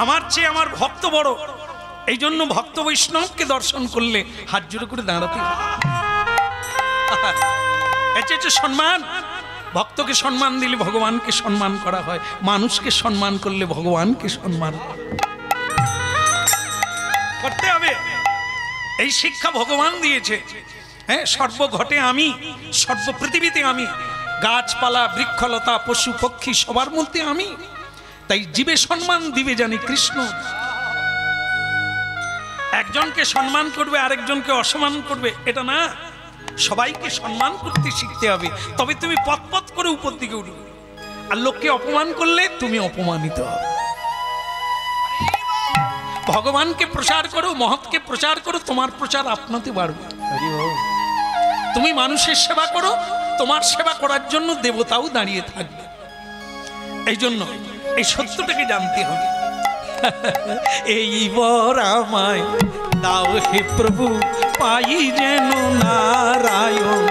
আমার চেয়ে আমার ভক্ত বড়, এই জন্য ভক্ত বৈষ্ণবকে দর্শন করলে হাত জোড়ো করে দাঁড়াতে হচ্ছে সম্মান। ভক্তকে সম্মান দিলে ভগবানকে সম্মান করা হয়, মানুষকে সম্মান করলে ভগবানকে সম্মান করতে হবে। এই শিক্ষা ভগবান দিয়েছে। হ্যাঁ, সর্বঘটে আমি, সর্ব পৃথিবীতে আমি, গাছপালা বৃক্ষলতা পশু পক্ষী সবার মধ্যে আমি। তাই জীবে সম্মান দিবে জানি কৃষ্ণ। একজনকে সম্মান করবে আরেকজনকে অসম্মান করবে এটা না, সবাইকে সম্মান করতে শিখতে হবে, তবে তুমি পথ করে উপর দিকে উঠবে। আর লোককে অপমান করলে তুমি অপমানিত হবে। ভগবানকে প্রচার করো, মহৎকে প্রচার করো, তোমার প্রচার আপনাতে বাড়বে। তুমি মানুষের সেবা করো, তোমার সেবা করার জন্য দেবতাও দাঁড়িয়ে থাকবে। এই জন্য এই সত্যটাকে জানতে হবে। এইবার আমায় দাও হে প্রভু, পাই যেন নারায়ণ।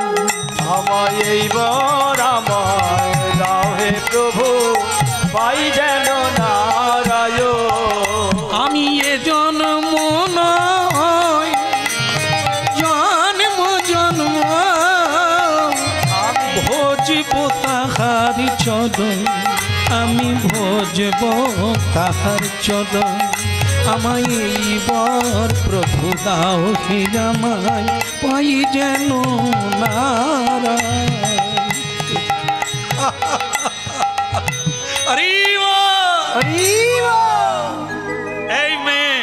আমায় এইবার আমায় দাও হে প্রভু, পাই যেন নারায়ণ। আমি এ জন্ম নয়, জন্ম জন্ম ভজব তাহার চরণ, আমি ভজব তাহার চরণ। আমায় এইবার প্রভু দাও হে আমায়, পাই যেন নারায়ণ। এই মেয়ে,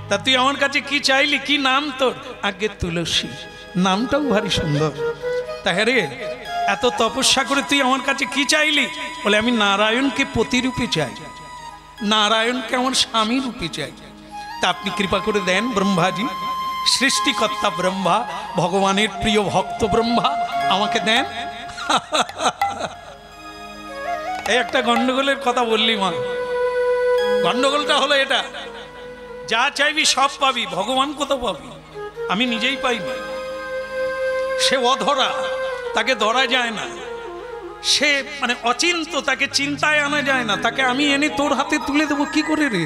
তা তুই আমার কাছে কি চাইলি? কি নাম তোর? আগে তুলসী, নামটাও ভারী সুন্দর। তা হ্যাঁ রে, এত তপস্যা করে তুই আমার কাছে কি চাইলি? বলে আমি নারায়ণকে পতিরূপে চাই, নারায়ণকে আমার স্বামী রূপে চাই। তা আপনি কৃপা করে দেন ব্রহ্মাজি, সৃষ্টিকর্তা ব্রহ্মা, ভগবানের প্রিয় ভক্ত ব্রহ্মা, আমাকে দেন। এই একটা গন্ডগোলের কথা বললি মা। গন্ডগোলটা হলো এটা, যা চাইবি সব পাবি, ভগবান কোথাও পাবি? আমি নিজেই পাইনি। সে অধরা, তাকে ধরা যায় না। সে মানে অচিন্ত, তাকে চিন্তায় আনা যায় না। তাকে আমি এনে তোর হাতে তুলে দেবো কি করে রে?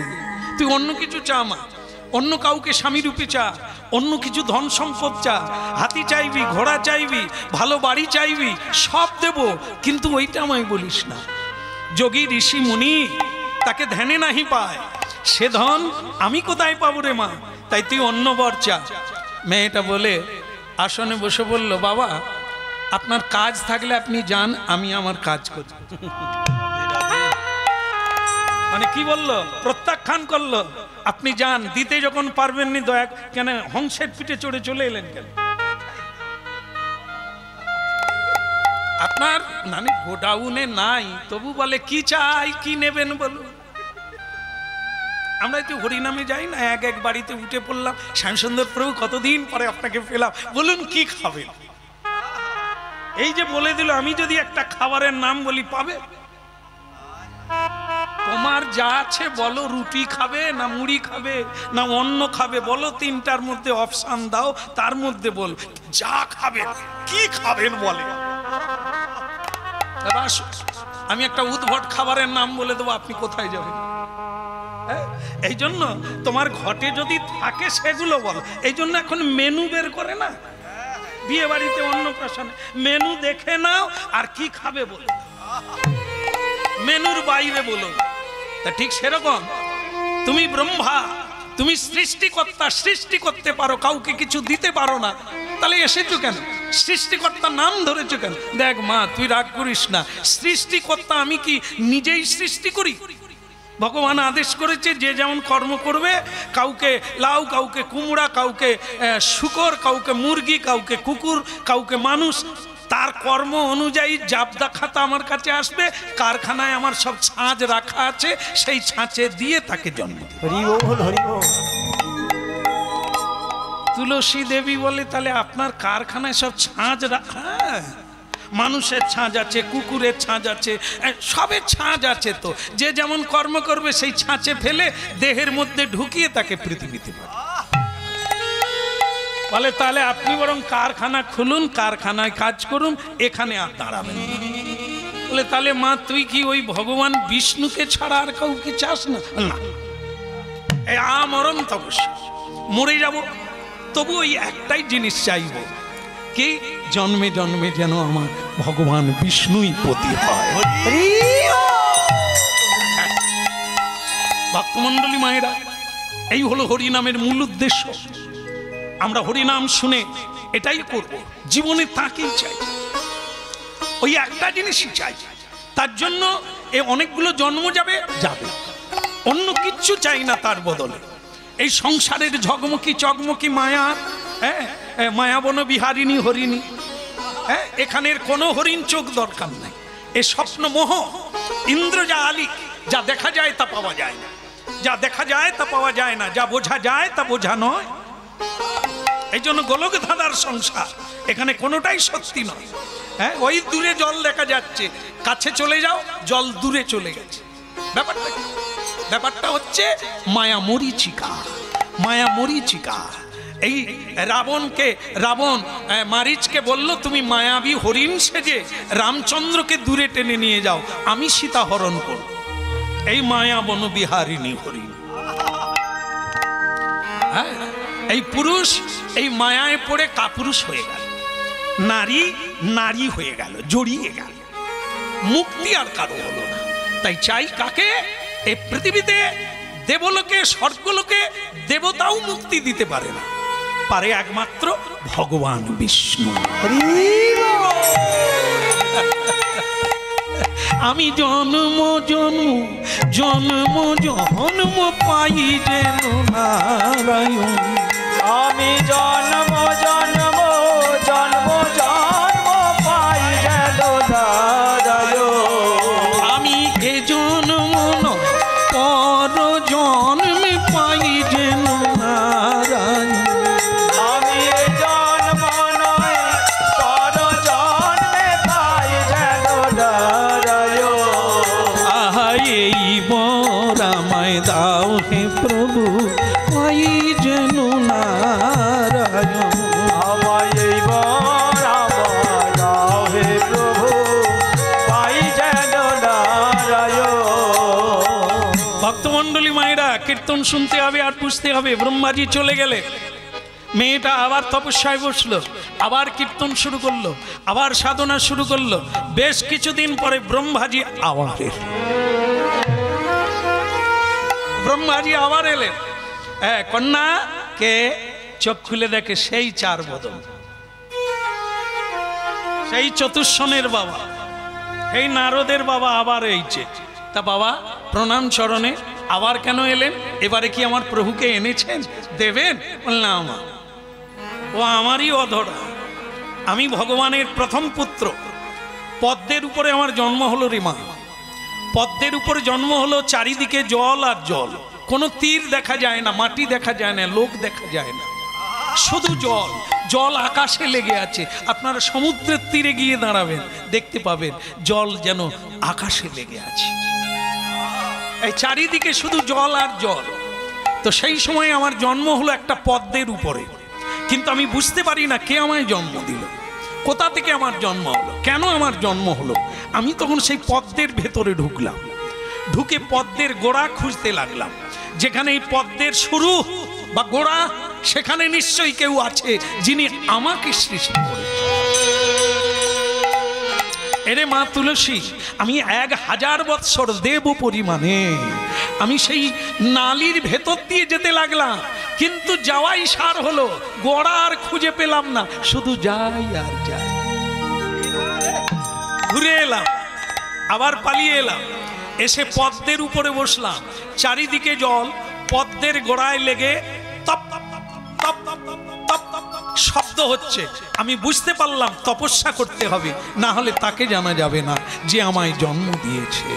তুই অন্য কিছু চা মা, অন্য কাউকে স্বামী রূপে চা, অন্য কিছু ধন সম্পদ চা, হাতি চাইবি, ঘোড়া চাইবি, ভালো বাড়ি চাইবি, সব দেব, কিন্তু ওইটা আমায় বলিস না। যোগী ঋষি মুনি তাকে ধ্যানে নাহি পায়, সে ধন আমি কোথায় পাবো রে মা? তাই তুই অন্য বর চা। মেয়েটা বলে আসনে বসে বলল, বাবা আপনার কাজ থাকলে আপনি যান, আমি আমার কাজ করি। মানে কি বললো? প্রত্যাখ্যান করলো। আপনি যান, দিতে যখন পারবেননি দয়া কেন হংসের পিঠে চড়ে চলে এলেন কেন? আপনার মানে গোডাউনে নাই, তবু বলে কি চাই, কি নেবেন বলুন। আমরা তো হরিনামে যাই না, এক এক বাড়িতে উঠে পড়লাম, শ্যামসুন্দর প্রভু কতদিন পরে আপনাকে পেলাম, বলুন কি খাবেন? এই যে বলে দিল, আমি যদি একটা খাবারের নাম বলি পাবে? তোমার যা আছে বলো, রুটি খাবে না মুড়ি খাবে না অন্ন খাবে, বলো, তিনটার মধ্যে অপশন দাও, তার মধ্যে বল যা খাবেন। কি খাবেন বলে। আমি একটা উদ্ভট খাবারের নাম বলে দেবো, আপনি কোথায় যাবেন? এই জন্য তোমার ঘটে যদি থাকে সেগুলো বলো। এই জন্য এখন মেনু বের করে না, বিয়ে বাড়িতে অন্নপ্রাশনে মেনু দেখে নাও, আর কি খাবে বলো, মেনুর বাইরে বলো। তা ঠিক সেরকম তুমি ব্রহ্মা, তুমি সৃষ্টিকর্তা, সৃষ্টি করতে পারো, কাউকে কিছু দিতে পারো না, তাহলে এসেছো কেন? সৃষ্টিকর্তার নাম ধরেছো কেন? দেখ মা, তুই রাগ করিস না, সৃষ্টিকর্তা আমি কি নিজেই সৃষ্টি করি? ভগবান আদেশ করেছে যে যেমন কর্ম করবে, কাউকে লাউ, কাউকে কুমড়া, কাউকে শুকর, কাউকে মুরগি, কাউকে কুকুর, কাউকে মানুষ, তার কর্ম অনুযায়ী জাবদা খাতা আমার কাছে আসবে। কারখানায় আমার সব ছাঁচ রাখা আছে, সেই ছাঁচে দিয়ে তাকে জন্ম দেব। তুলসী দেবী বলে, তাহলে আপনার কারখানায় সব ছাঁচ রাখা? মানুষের ছাঁচ আছে, কুকুরের ছাঁচ আছে, সবের ছাঁচ আছে। তো যে যেমন কর্ম করবে সেই ছাঁচে ফেলে দেহের মধ্যে ঢুকিয়ে তাকে পৃথিবীতে বলে। তাহলে আপনি বরং কারখানা খুলুন, কারখানায় কাজ করুন, এখানে আর দাঁড়াবেন। বলে তাহলে মা, তুই কি ওই ভগবান বিষ্ণুকে ছাড়া আর কাউকে চাস না? না, এই আমরণ তপস্যা, মরে যাব তবু ওই একটাই জিনিস চাইব, কি জন্মে জন্মে যেন আমার ভগবান বিষ্ণুই পতি হয়। ভক্তমণ্ডলী মায়েরা, এই হলো হরিনামের মূল উদ্দেশ্য। আমরা হরিনাম শুনে এটাই করব, জীবনে তাকেই চাই, ওই একটা জিনিসই চাই। তার জন্য এ অনেকগুলো জন্ম যাবে, অন্য কিচ্ছু চাই না তার বদলে। এই সংসারের ঝগমুখী চকমকি মায়া, মায়াবন বিহারিণী হরিণী, এখানের কোনো হরিণ চোখ দরকার নাই। এ স্বপ্ন মোহ, ইন্দ্র যা আলিক, যা দেখা যায় তা পাওয়া যায় না, যা দেখা যায় তা পাওয়া যায় না, যা বোঝা যায় তা বোঝা নয়। এই জন্য গোলক ধাঁধার সংসার, এখানে কোনোটাই সত্যি নয়। ওই দূরে জল দেখা যাচ্ছে, কাছে চলে যাও জল দূরে চলে গেছে। ব্যাপারটা হচ্ছে মায়া মরীচিকা, মায়া মরীচিকা। এই রাবণ মারিচকে বলল, তুমি মায়াবী হরিণ সেজে রামচন্দ্রকে দূরে টেনে নিয়ে যাও, আমি সীতা হরণ করব। এই মায়া বন বিহারিণী হরিণ। এই পুরুষ এই মায়ায় পড়ে কাপুরুষ হয়ে গেল, নারী নারী হয়ে গেল, জড়িয়ে গেল, মুক্তি আর কারো হলো না। তাই চাই কাকে? এই পৃথিবীতে দেবলোকে স্বর্গলোকে দেবতাও মুক্তি দিতে পারে না, পারে একমাত্র ভগবান বিষ্ণু। আমি জন্ম জন্ম জন্ম জন্ম পাই যেন নারায়ণ, আমি জন্ম জন্ম জন্ম জন্ম পাই যেন নারায়ণ। আমি এ জন্ম নয় পর জন্মে পাই যেন নারায়ণ। আমি এ জন্ম নয় পর জন্মে পাই যেন নারায়ণ। আহা এই বর আমায় দাও হে প্রভু, পাই যেন নারায়ণ। আমায় এই বর আমায় দাও হে প্রভু, পাই যেন নারায়ণ। ভক্তমণ্ডলী মায়েরা, কীর্তন শুনতে হবে আর বুঝতে হবে। ব্রহ্মাজি চলে গেলে মেয়েটা আবার তপস্যায় বসলো, আবার কীর্তন শুরু করলো, আবার সাধনা শুরু করলো। বেশ কিছুদিন পরে ব্রহ্মাজি আবার এলেন। কন্যা কে? চোখ খুলে দেখে সেই চার বদন, সেই চতুর্শনের বাবা, এই নারদের বাবা আবার এইছে। তা বাবা প্রণাম চরণে। আবার কেন এলেন? এবারে কি আমার প্রভুকে এনেছেন, দেবেন? বললাম আমার, ও আমারই অধরা, আমি ভগবানের প্রথম পুত্র। পদ্মের উপরে আমার জন্ম হলো রে মা, পদ্মের উপরে জন্ম হলো। চারিদিকে জল আর জল, কোনো তীর দেখা যায় না, মাটি দেখা যায় না, লোক দেখা যায় না, শুধু জল। জল আকাশে লেগে আছে। আপনারা সমুদ্রের তীরে গিয়ে দাঁড়াবেন, দেখতে পাবেন জল যেন আকাশে লেগে আছে। এই চারিদিকে শুধু জল আর জল। তো সেই সময় আমার জন্ম হলো একটা পদ্মের উপরে, কিন্তু আমি বুঝতে পারি না কে আমায় জন্ম দিল, কোথা থেকে আমার জন্ম হলো, কেন আমার জন্ম হলো। আমি তখন সেই পদ্মের ভেতরে ঢুকলাম, ঢুকে পদ্মের গোড়া খুঁজতে লাগলাম। যেখানে এই পদ্মের শুরু বা গোড়া, সেখানে নিশ্চয়ই কেউ আছে যিনি আমাকে সৃষ্টি করেছেন। এরে মা তুলসী, আমি 1000 বৎসর দেব পরিমাণে আমি সেই নালীর ভেতর দিয়ে যেতে লাগলাম, কিন্তু যাওয়াই সার হলো, গোড়া আর খুঁজে পেলাম না, শুধু যাই আর যাই। ঘুরে এলাম, আবার পালিয়ে এলাম, এসে পদ্মের উপরে বসলাম। চারিদিকে জল, পদ্মের গোড়ায় লেগে তপ তপ তপ তপ তপ শব্দ হচ্ছে। আমি বুঝতে পারলাম তপস্যা করতে হবে, না হলে তাকে জানা যাবে না যে আমায় জন্ম দিয়েছে।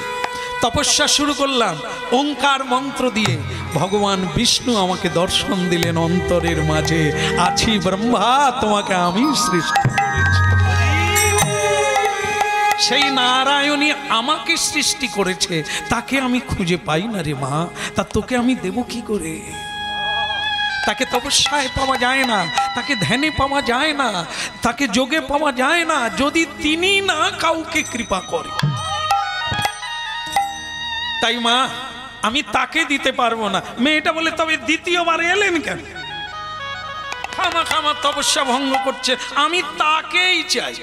তপস্যা শুরু করলাম ওঙ্কার মন্ত্র দিয়ে। ভগবান বিষ্ণু আমাকে দর্শন দিলেন অন্তরের মাঝে, আছি ব্রহ্মা, তোমাকে আমি সৃষ্টি করেছি। সেই নারায়ণী আমাকে সৃষ্টি করেছে, তাকে আমি খুঁজে পাই না রে মা, তা তোকে আমি দেব কি করে? তাকে তপস্যায় পাওয়া যায় না, তাকে ধ্যানে পাওয়া যায় না, তাকে যোগে পাওয়া যায় না, যদি তিনি না কাউকে কৃপা করে। তাই মা, আমি তাকে দিতে পারবো না। মেয়েটা বলে তবে দ্বিতীয়বার এলেন কেন? খামা খামা তপস্যা ভঙ্গ করছে, আমি তাকেই চাই।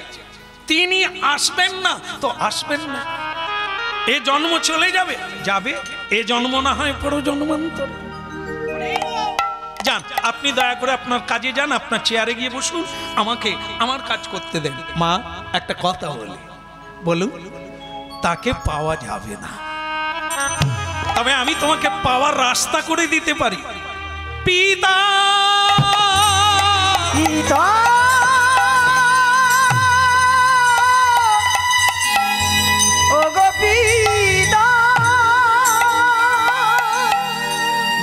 তিনি আসবেন না তো আসবেন না, এ জন্ম চলে যাবে যাবে, এ জন্ম না হয় পর জন্মান্তর। যান আপনি দয়া করে আপনার কাজে যান, আপনার চেয়ারে গিয়ে বসুন, আমাকে আমার কাজ করতে দেন। মা একটা কথা বলি, বলুন। তাকে পাওয়া যাবে না, তবে আমি তোমাকে পাওয়ার রাস্তা করে দিতে পারি। পিতা পিতা ওগো পিতা,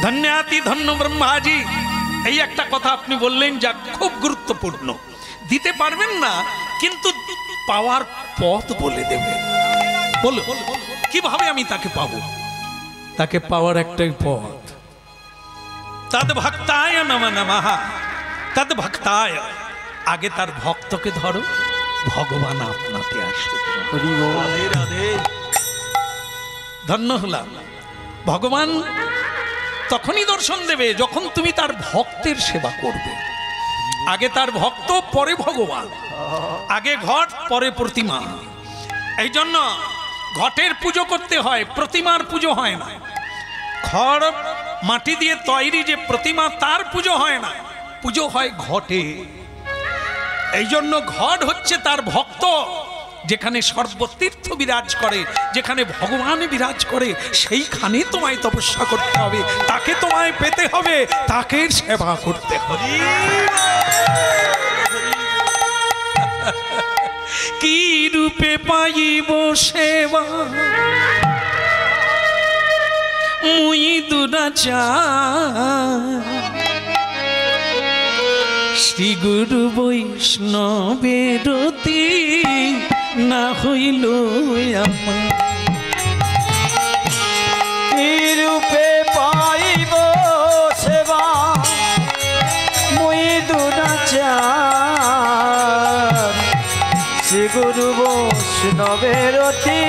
ধন্যাতি ধন্য ব্রহ্মাজি। এই একটা কথা আপনি বললেন যা খুব গুরুত্বপূর্ণ। দিতে পারবেন না কিন্তু পাওয়ার পথ বলে দেবেন। বলো কিভাবে আমি তাকে পাবো? তাকে পাওয়ার একটাই পথ, তদ ভক্তায় নমঃ নমঃ। তদ ভক্তায়, আগে তার ভক্তকে ধরো, ভগবান আপনাতে আসবে। রাধে রাধে। ধন্য হলাম। ভগবান তখনই দর্শন দেবে যখন তুমি তার ভক্তের সেবা করবে। আগে তার ভক্ত পরে ভগবান, আগে ঘট পরে প্রতিমা। এই জন্য ঘটের পুজো করতে হয়, প্রতিমার পুজো হয় না। খড় মাটি দিয়ে তৈরি যে প্রতিমা তার পুজো হয় না, পুজো হয় ঘটে। এই জন্য ঘট হচ্ছে তার ভক্ত, যেখানে সর্বতীর্থ বিরাজ করে, যেখানে ভগবান বিরাজ করে, সেইখানে তোমায় তপস্যা করতে হবে, তাকে তোমায় পেতে হবে, তাকে সেবা করতে হবে। কি রূপে পাইব সেবা মুই দুরাচার, শ্রী গুরু বৈষ্ণবের অতি না হইল আমার। কি রূপে পাইব সেবা মুই দুরাচার, শ্রী গুরু বৈষ্ণবের অতি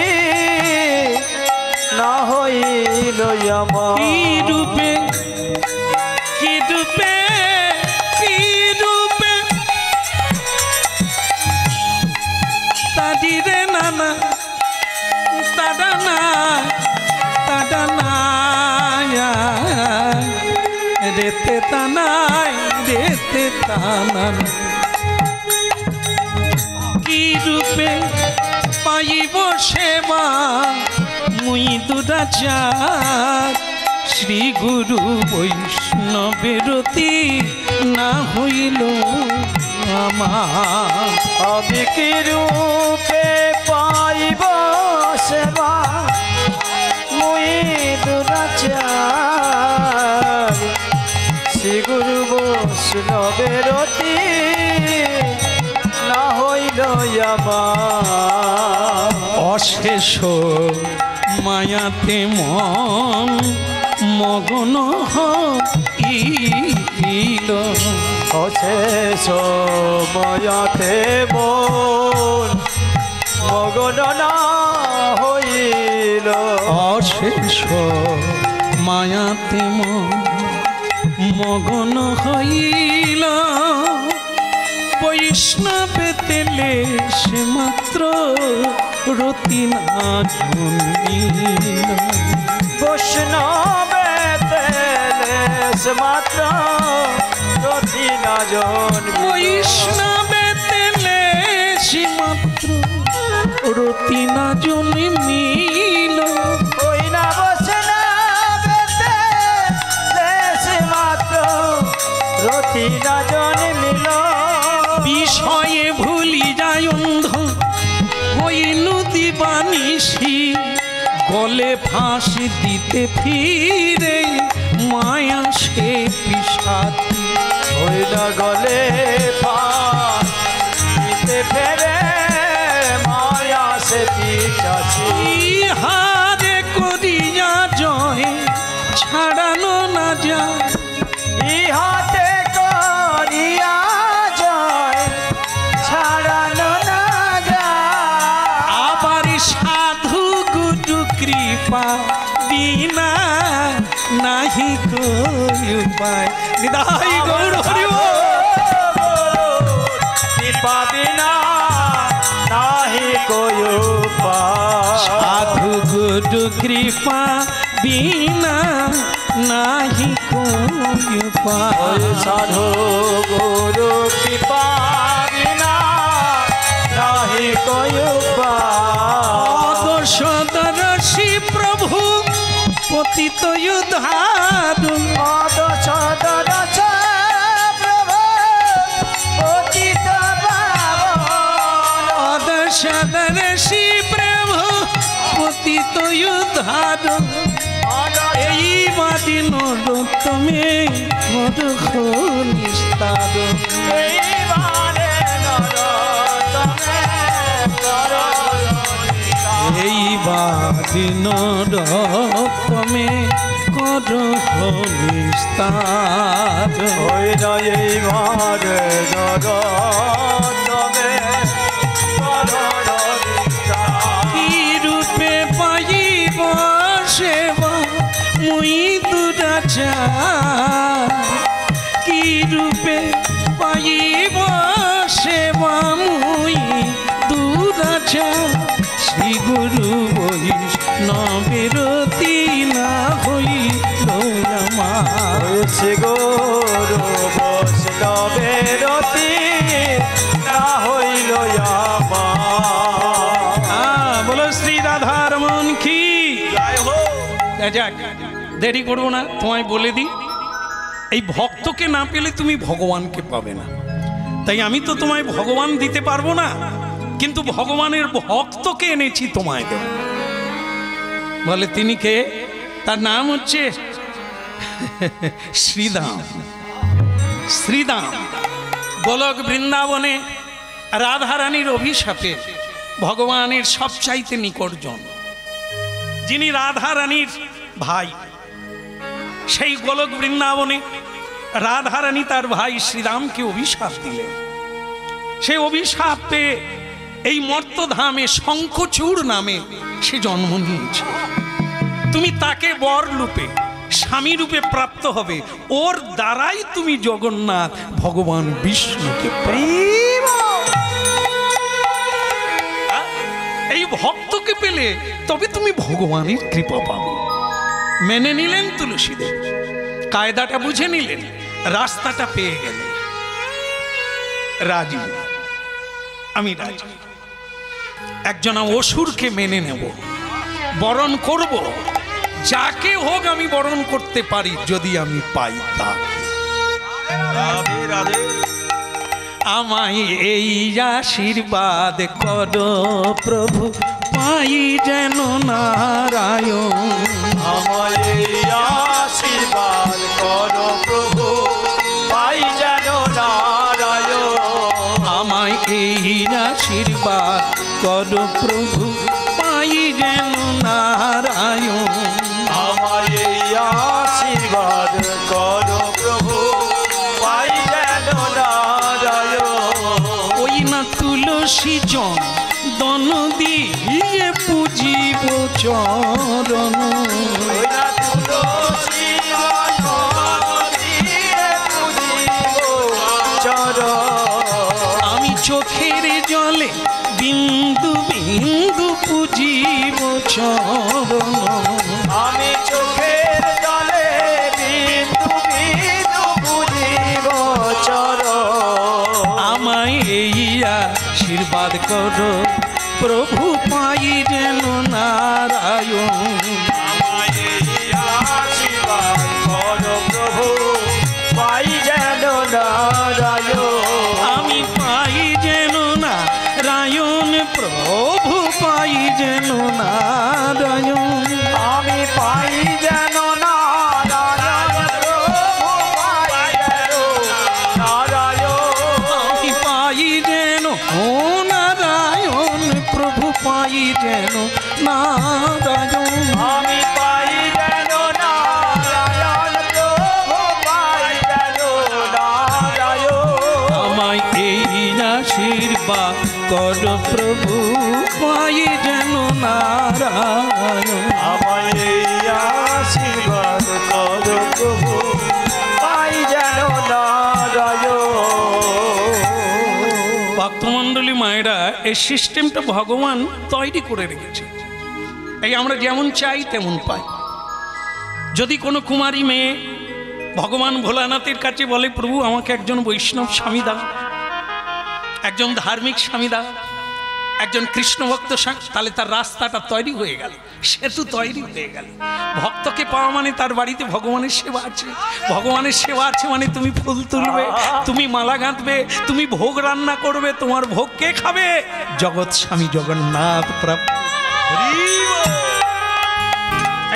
না হইল আমার। কি রূপে কি রূপে কি রূপে তাদিরে নানা তাডা না তাডা না রেতে তানাই রেতে তানান। কি রূপে পাইব সেবা মুই দুরাচার, শ্রী গুরু বৈষ্ণবের অতি না হইল আমার। আমি কি রূপে পাইব সেবা মুই দুরাচার, শ্রী গুরু বৈষ্ণবের অতি না হইল আমার। অশেষ মায়াতে মন মগন হইল, অশেষ মায়াতে মন মগন না হইল। অশেষ মায়াতে মন মগন হইল, বৈষ্ণবেতে লেশ মাত্র রতি না জন্মিল। বৈষ্ণবেতে লেশ মাত্র রতি না জন্মিল। বৈষ্ণবেতে লেশ মাত্র রতি না জন্মিল। ওই না বৈষ্ণবেতে লেশ মাত্র রতি না জন্মিল। বিষয়ে ভুলি যায় অন্ধ ওই নদী বানিসি, গলে ফাঁসি দিতে ফিরে মায়া সে পিসাতি। ওই না গলে ফাঁস দিতে ফেরে মায়া সে পিছাছি। ইহারে করিয়া জয় ছাড়ানো না যায়, ইহাতে করিয়া জয় ছাড়ানো না যায়। আবার সাধু গুরু কৃপা বিনা নাহি কই উপায় নিদাই গৌর হরি বল। কৃপা বিনা নাহি কোই উপায়। সাধু গুরু কৃপা বিনা নাহি কই উপায়। সাধু গুরু কৃপা বিনা নাহি কোই উপায়। সদর্শি প্রভু পতিত উদ্ধার সদর্শি প্রভু পতিত উদ্ধার এই বাদিন তুমি মরুখ নিস্তার। এই বাদিন তুমি করহ নিস্তার। কি রূপে পাইব সেবা মুই দুরাচার। কি রূপে পাইব সেবা মুই দুরাচার। শ্রী গুরু বৈষ্ণবের না হইল আমার। শ্রী গুরু বৈষ্ণবের না হইল আমার। বলো শ্রী রাধার মন কি। যাক দেরি করবো না, তোমায় বলে দিই এই ভক্তকে না পেলে তুমি ভগবানকে পাবে না। তাই আমি তো তোমায় ভগবান দিতে পারবো না, কিন্তু ভগবানের ভক্তকে এনেছি তোমায় দেব। বলে তিনি কে? তার নাম হচ্ছে শ্রীদাম। শ্রীদাম গোলক বৃন্দাবনে রাধারানীর অভিশাপে ভগবানের সবচাইতে নিকটজন, যিনি রাধারানীর ভাই। সেই গোলক বৃন্দাবনে রাধারানী তার ভাই শ্রীরামকে অভিশাপ দিলেন। সেই অভিশাপ পেয়ে এই মর্তধামে শঙ্খচূড় নামে সে জন্ম নিয়েছে। তুমি তাকে বর রূপে স্বামী রূপে প্রাপ্ত হবে, ওর দ্বারাই তুমি জগন্নাথ ভগবান বিষ্ণুকে প্রেম। এই ভক্তকে পেলে তবে তুমি ভগবানের কৃপা পাবে। মেনে নিলেন তুলসীদেব, কায়দাটা বুঝে নিলেন, রাস্তাটা পেয়ে গেলেন। রাজি, আমি রাজি। একজনা অসুরকে মেনে নেব, বরণ করব, যাকে হোক আমি বরণ করতে পারি যদি আমি পাই তাকে। আমায় এই আশীর্বাদ করো প্রভু, পাই যেন নারায়ণ। আমায় এই আশীর্বাদ করো প্রভু, পাই যেন নারায়ণ। আমায় এই আশীর্বাদ করো প্রভু, পাই যেন নারায়ণ। আমায় এই আশীর্বাদ করো প্রভু, পাই যেন নারায়ণ। ওই না তুলসী জন দন দিয়ে পুজিব চরণ। আমি চোখের জলে বিন্দু বিন্দু পুজিব চরণ। আমি চোখের জলে বিন্দু বিন্দু পুজিব চরণ। আমায় এই আশীর্বাদ করো প্রভু, পাই যেন নারায়ণ। আমায় এই আশীর্বাদ করো প্রভু, পাই যেন নারায়ণ। আমি পাই যেন নারায়ণ প্রভু, পাই যেন নারায়ণ। আমি পাই যেন নারায়ণ প্রভু, পাই যেন নারায়ণ। আমি পাই যেন ও নারায়ণ প্রভু, পাই যেন নারায়ণ। আমি পাই যেন নারায়ণ প্রভু, পাই যেন নারায়ণ। আমায় এই আশীর্বাদ কর প্রভু পাই যেন নারায়ণ। আমায় এই আশীর্বাদ করো প্রভু পাই যেন নারায়ণ। ভক্তমণ্ডলী মায়েরা, এই সিস্টেমটা ভগবান তৈরি করে রেখেছে। এই আমরা যেমন চাই তেমন পাই। যদি কোনো কুমারী মেয়ে ভগবান ভোলানাথের কাছে বলে, প্রভু আমাকে একজন বৈষ্ণব স্বামী দাও, একজন ধার্মিক স্বামী দাও, একজন কৃষ্ণ ভক্ত স্বামী, তাহলে তার রাস্তাটা তৈরি হয়ে গেল, সেতু তৈরি হয়ে গেল। ভক্তকে পাওয়া মানে তার বাড়িতে ভগবানের সেবা আছে। ভগবানের সেবা আছে মানে তুমি ফুল তুলবে, তুমি মালা গাঁথবে, তুমি ভোগ রান্না করবে। তোমার ভোগ কে খাবে? জগৎ স্বামী জগন্নাথ প্রভু।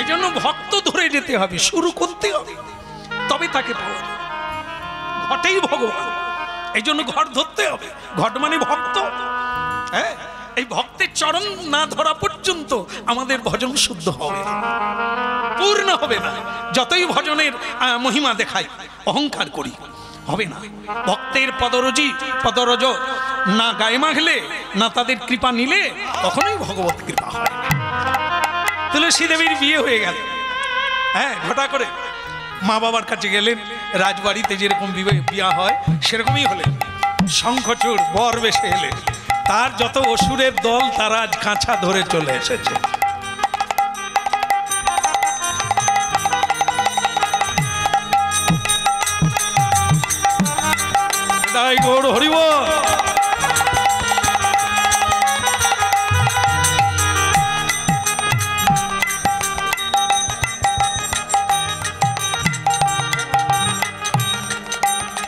এই জন্য ভক্ত ধরে যেতে হবে, শুরু করতে হবে, তবে তাকে পাওয়া যাবে। ঘটেই ভগবান, এই জন্য ঘট ধরতে হবে। ঘট মানে ভক্ত। হ্যাঁ, এই ভক্তের চরণ না ধরা পর্যন্ত আমাদের ভজন শুদ্ধ হবে না, পূর্ণ হবে না। যতই ভজনের মহিমা দেখাই, অহংকার করি, হবে না। ভক্তের পদরজ না গায়ে মাখলে, না তাদের কৃপা নিলে, কখনোই ভগবত কৃপা হয় না। তুলসী দেবীর বিয়ে হয়ে গেল, হ্যাঁ, ঘটা করে মা বাবার কাছে গেলেন। রাজবাড়িতে যেরকম বিয়া হয় সেরকমই হলেন। শঙ্খচূড় বর বেশে এলেন। তার যত অসুরের দল তারা আজ কাঁচা ধরে চলে এসেছে। গৌড় হরিব।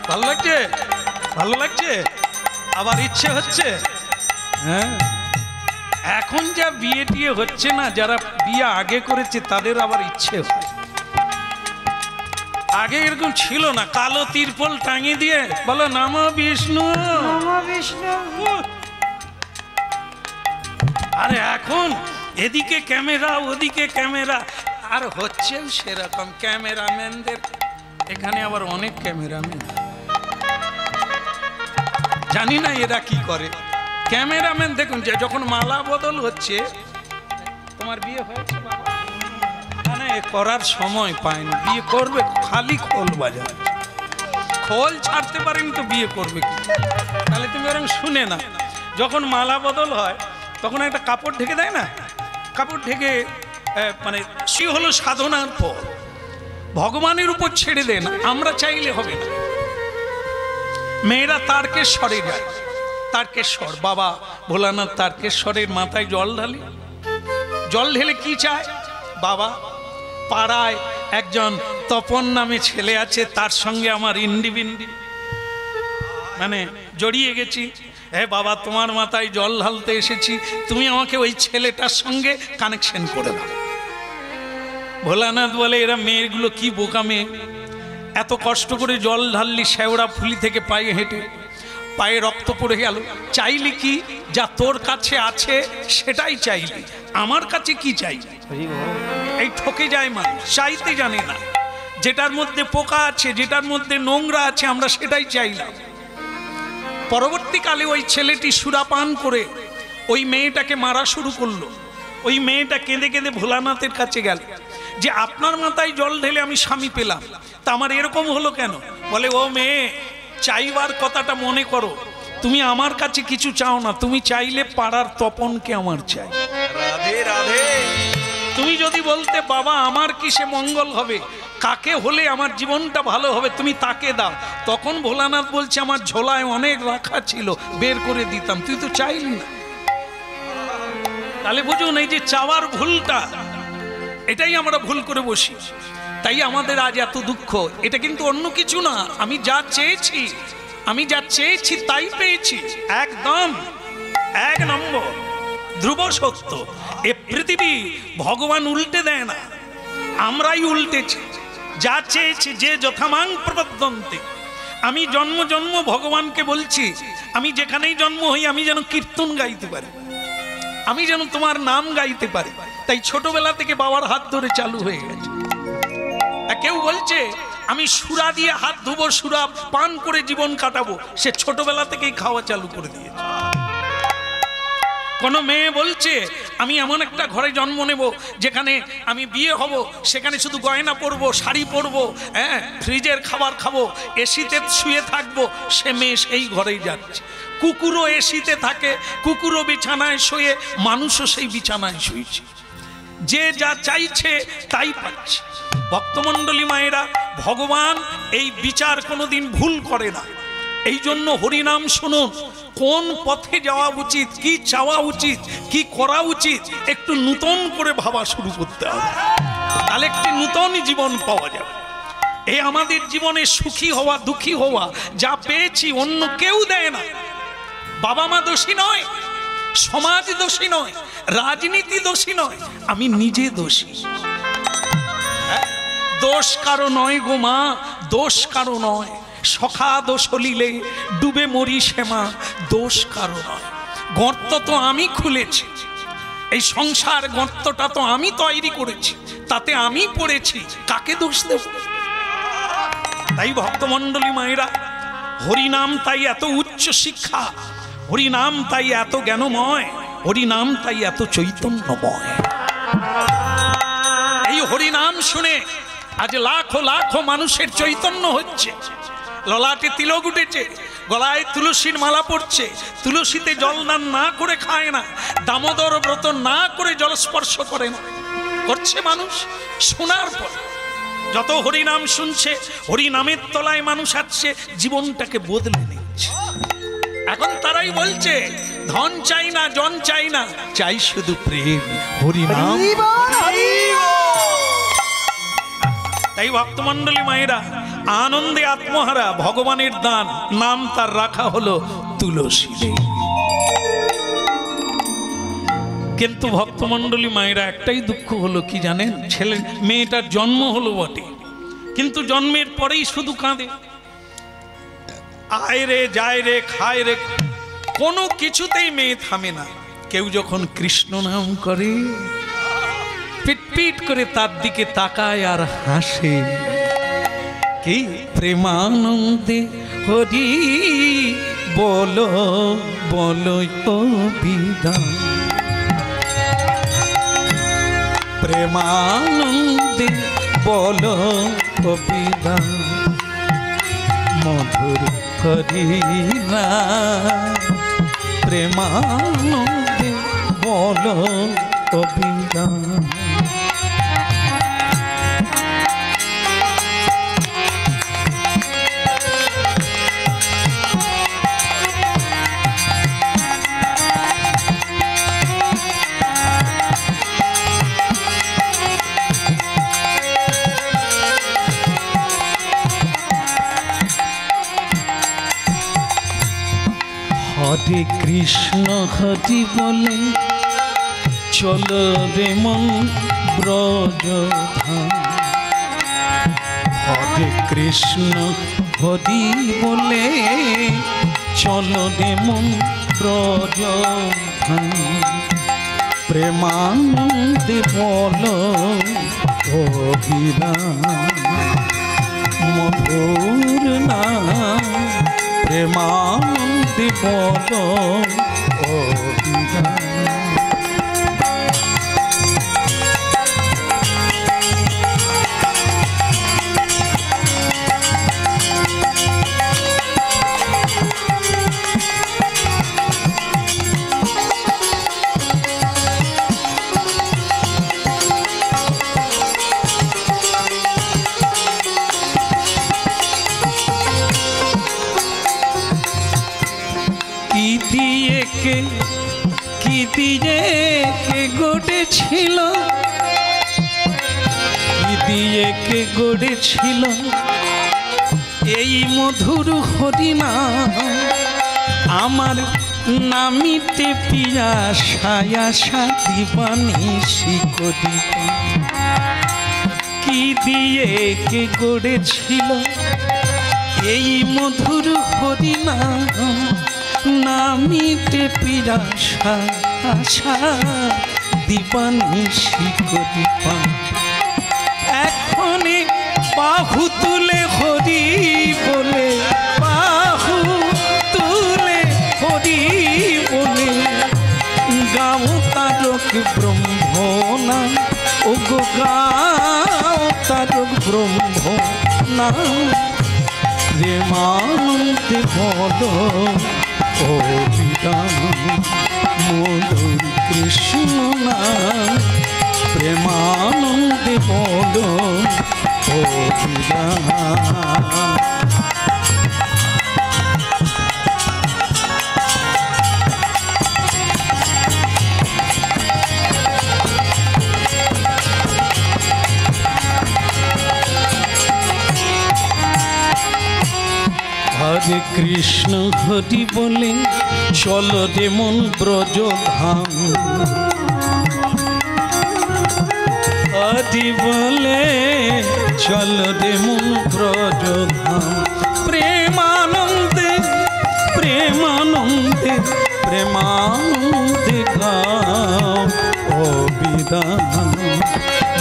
ভালো লাগছে, ভালো লাগছে, আবার ইচ্ছে হচ্ছে। হ্যাঁ, এখন যা বিয়ে টিয়ে হচ্ছে না, যারা বিয়ে আগে করেছে তাদের আবার ইচ্ছে হয়। আগে এরকম ছিল না, কালো তিরপল টাঙিয়ে দিয়ে বলো নমো বিষ্ণু, আরে এখন এদিকে ক্যামেরা ওদিকে ক্যামেরা, আর হচ্ছেও সেরকম। ক্যামেরাম্যানদের এখানে আবার অনেক ক্যামেরাম্যান, জানি না এরা কি করে। ক্যামেরাম্যান দেখুন, যে যখন মালা বদল হচ্ছে, তোমার বিয়ে হয়েছে বাবা, মানে করার সময় পায়নি, বিয়ে করবে খালি খোল বাজার, খোল ছাড়তে পারেনি তো বিয়ে করবে কি? তাহলে তুমি এরকম শুনে না। যখন মালা বদল হয় তখন একটা কাপড় ঢেকে দেয় না, কাপড় ঢেকে, মানে সে হলো সাধনার পর ভগবানের উপর ছেড়ে দেন। আমরা চাইলে হবে না। মেয়েরা তারকেশ্বরে যায়, তারকেশ্বর বাবা ভোলানাথ তারকেশ্বরের মাথায় জল ঢালি। জল ঢেলে কি চায়? বাবা, পাড়ায় একজন তপন নামে ছেলে আছে, তার সঙ্গে আমার ইন্ডি বিন্ডি, মানে জড়িয়ে গেছি। হে বাবা, তোমার মাথায় জল ঢালতে এসেছি, তুমি আমাকে ওই ছেলেটার সঙ্গে কানেকশন করে দাও। ভোলানাথ বলে, এরা মেয়েগুলো কি বোকা মেয়ে, এত কষ্ট করে জল ঢাললি শেওড়া ফুলি থেকে পায়ে হেঁটে, পায়ে রক্ত পড়ে গেল, চাইলি কি? যা তোর কাছে আছে সেটাই চাইলি, আমার কাছে কি চাই? এই ঠকে যায় মানুষ, চাইতে জানে না। যেটার মধ্যে পোকা আছে, যেটার মধ্যে নোংরা আছে, আমরা সেটাই চাইলাম। পরবর্তীকালে ওই ছেলেটি সুরাপান করে ওই মেয়েটাকে মারা শুরু করলো। ওই মেয়েটা কেঁদে কেঁদে ভোলানাথের কাছে গেল যে আপনার মাথায় জল ঢেলে আমি স্বামী পেলাম, তা আমার এরকম হলো কেন? বলে, ও মেয়ে, চাইবার কথাটা মনে করো, তুমি আমার কাছে কিছু চাও না, তুমি চাইলে পাড়ার তপনকে আমার চাই। রাধে রাধে। তুমি যদি বলতে বাবা আমার কিসে মঙ্গল হবে, কাকে হলে আমার জীবনটা ভালো হবে, তুমি তাকে দাও, তখন ভোলানাথ বলছে আমার ঝোলায় অনেক রাখা ছিল, বের করে দিতাম, তুই তো চাইলি না। তাহলে বুঝুন, এই যে চাওয়ার ভুলটা, এটাই আমরা ভুল করে বসি, তাই আমাদের আজ এত দুঃখ। এটা কিন্তু অন্য কিছু না, আমি যা চেয়েছি, আমি যা চেয়েছি তাই পেয়েছি, একদম এক নম্বর ধ্রুব সত্য। এ পৃথিবী ভগবান উল্টে দেয় না, আমরাই উল্টেছি। যা চেয়েছি, যে যথামাং প্রবদ্ধন্তে। আমি জন্ম জন্ম ভগবানকে বলছি, আমি যেখানেই জন্ম হই আমি যেন কীর্তন গাইতে পারি, আমি যেন তোমার নাম গাইতে পারি। তাই ছোটবেলা থেকে বাবার হাত ধরে চালু হয়ে গেছে। কেউ বলছে আমি সুরা দিয়ে হাত ধুবো, সুরা পান করে জীবন কাটাবো, সে ছোটবেলা থেকেই খাওয়া চালু করে দিয়েছে। কোনো মেয়ে বলছে আমি এমন একটা ঘরে জন্ম নেব যেখানে আমি বিয়ে হব, সেখানে শুধু গয়না পরবো, শাড়ি পরবো, হ্যাঁ, ফ্রিজের খাবার খাবো, এসিতে শুয়ে থাকবো, সে মেয়ে সেই ঘরেই যাচ্ছে। কুকুরও এসিতে থাকে, কুকুরও বিছানায় শোয়ে, মানুষও সেই বিছানায় শুয়েছে। যে যা চাইছে তাই পাচ্ছে। ভক্তমণ্ডলী মায়েরা, ভগবান এই বিচার কোনোদিন ভুল করে না। এই জন্য হরিনাম শুনুন, কোন পথে যাওয়া উচিত, কি চাওয়া উচিত, কি করা উচিত, একটু নূতন করে ভাবা শুরু করতে হবে, তাহলে একটি নূতন জীবন পাওয়া যাবে। এই আমাদের জীবনে সুখী হওয়া, দুঃখী হওয়া, যা পেয়েছি অন্য কেউ দেয় না। বাবা মা দোষী নয়, সমাজ দোষী নয়, রাজনীতি দোষী নয়, আমি নিজে দোষী। দোষ কারো নয় গো মা, দোষ কারো নয়। সখা দোষ হলিলে ডুবে মরি শ্যামা, দোষ কারো নয়। গর্ত তো আমি খুলেছি, এই সংসার গর্তটা তো আমি তৈরি করেছি, তাতে আমি পড়েছি, কাকে দোষ দেব? তাই ভক্তমণ্ডলী মায়েরা, হরিনাম তাই এত উচ্চ শিক্ষা, হরিনাম তাই এত জ্ঞানময়, হরিনাম তাই এত চৈতন্যময়। এই হরিনাম শুনে আজ লাখো লাখো মানুষের চৈতন্য হচ্ছে। ললাটে তিলক উঠেছে, গলায় তুলসীর মালা পড়ছে, তুলসীতে জলদান না করে খায় না, দামোদর ব্রত না করে জলস্পর্শ করে না, করছে মানুষ। শোনার পর যত হরিনাম শুনছে, হরিনামের তলায় মানুষ আসছে, জীবনটাকে বদলে নিচ্ছে। এখন তারাই বলছে ধন চাই না, জন চাই না, চাই শুধু প্রেম, হরিনাম। তাই ভক্তমণ্ডলী মায়েরা, আনন্দে আত্মহারা, ভগবানের দান, নাম তার রাখা হলো তুলসী। কিন্তু ভক্তমণ্ডলী মায়েরা, একটাই দুঃখ হলো কি জানেন? ছেলে মেয়েটার জন্ম হলো বটে, কিন্তু জন্মের পরেই শুধু কাঁদে। আয় রে, যায় রে, খায় রে, কোনো কিছুতেই মেয়ে থামে না। কেউ যখন কৃষ্ণ নাম করে, পিট পিট করে তার দিকে তাকায় আর হাসে। কি প্রেমানন্দে হরি বলো বলো বিধান, প্রেমানন্দে বলো বিধান, মধুর হরি না, প্রেমানন্দে বলো বিধান। হরে কৃষ্ণ হরি বলে চলো রে মন ব্রজধাম, হরে কৃষ্ণ হরি বলে চলো রে মন ব্রজধাম, প্রেমানন্দে বলো অভিরাম, মধুর নাম প্রেমানন্দে বলো অভিরাম। কি দিয়ে কে গড়েছিল, কি দিয়ে কে গড়েছিল এই মধুর হরিনাম, আমার নামিতে পিয়াসায় আশা দিবানিশি করিব। কি দিয়ে কে গড়েছিল এই মধুর হরিনাম, নামিতে পিয়াসা আশা দিবানিশি করিব। এখনে বাহু তুলে হরি বলে, বাহু তুলে হরি বলে গাও তারক ব্রহ্ম নাম প্রেমানন্দে বল ও বিধান মধুর কৃষ্ণ নাম প্রেমানন্দে বল ও বিধান। হরে কৃষ্ণ হরি বলে চল যেমন ব্রজধাম হরি বলে চল যেমন ব্রজধাম প্রেমানন্দে প্রেমানন্দে প্রেমানন্দে গাও ও বিধান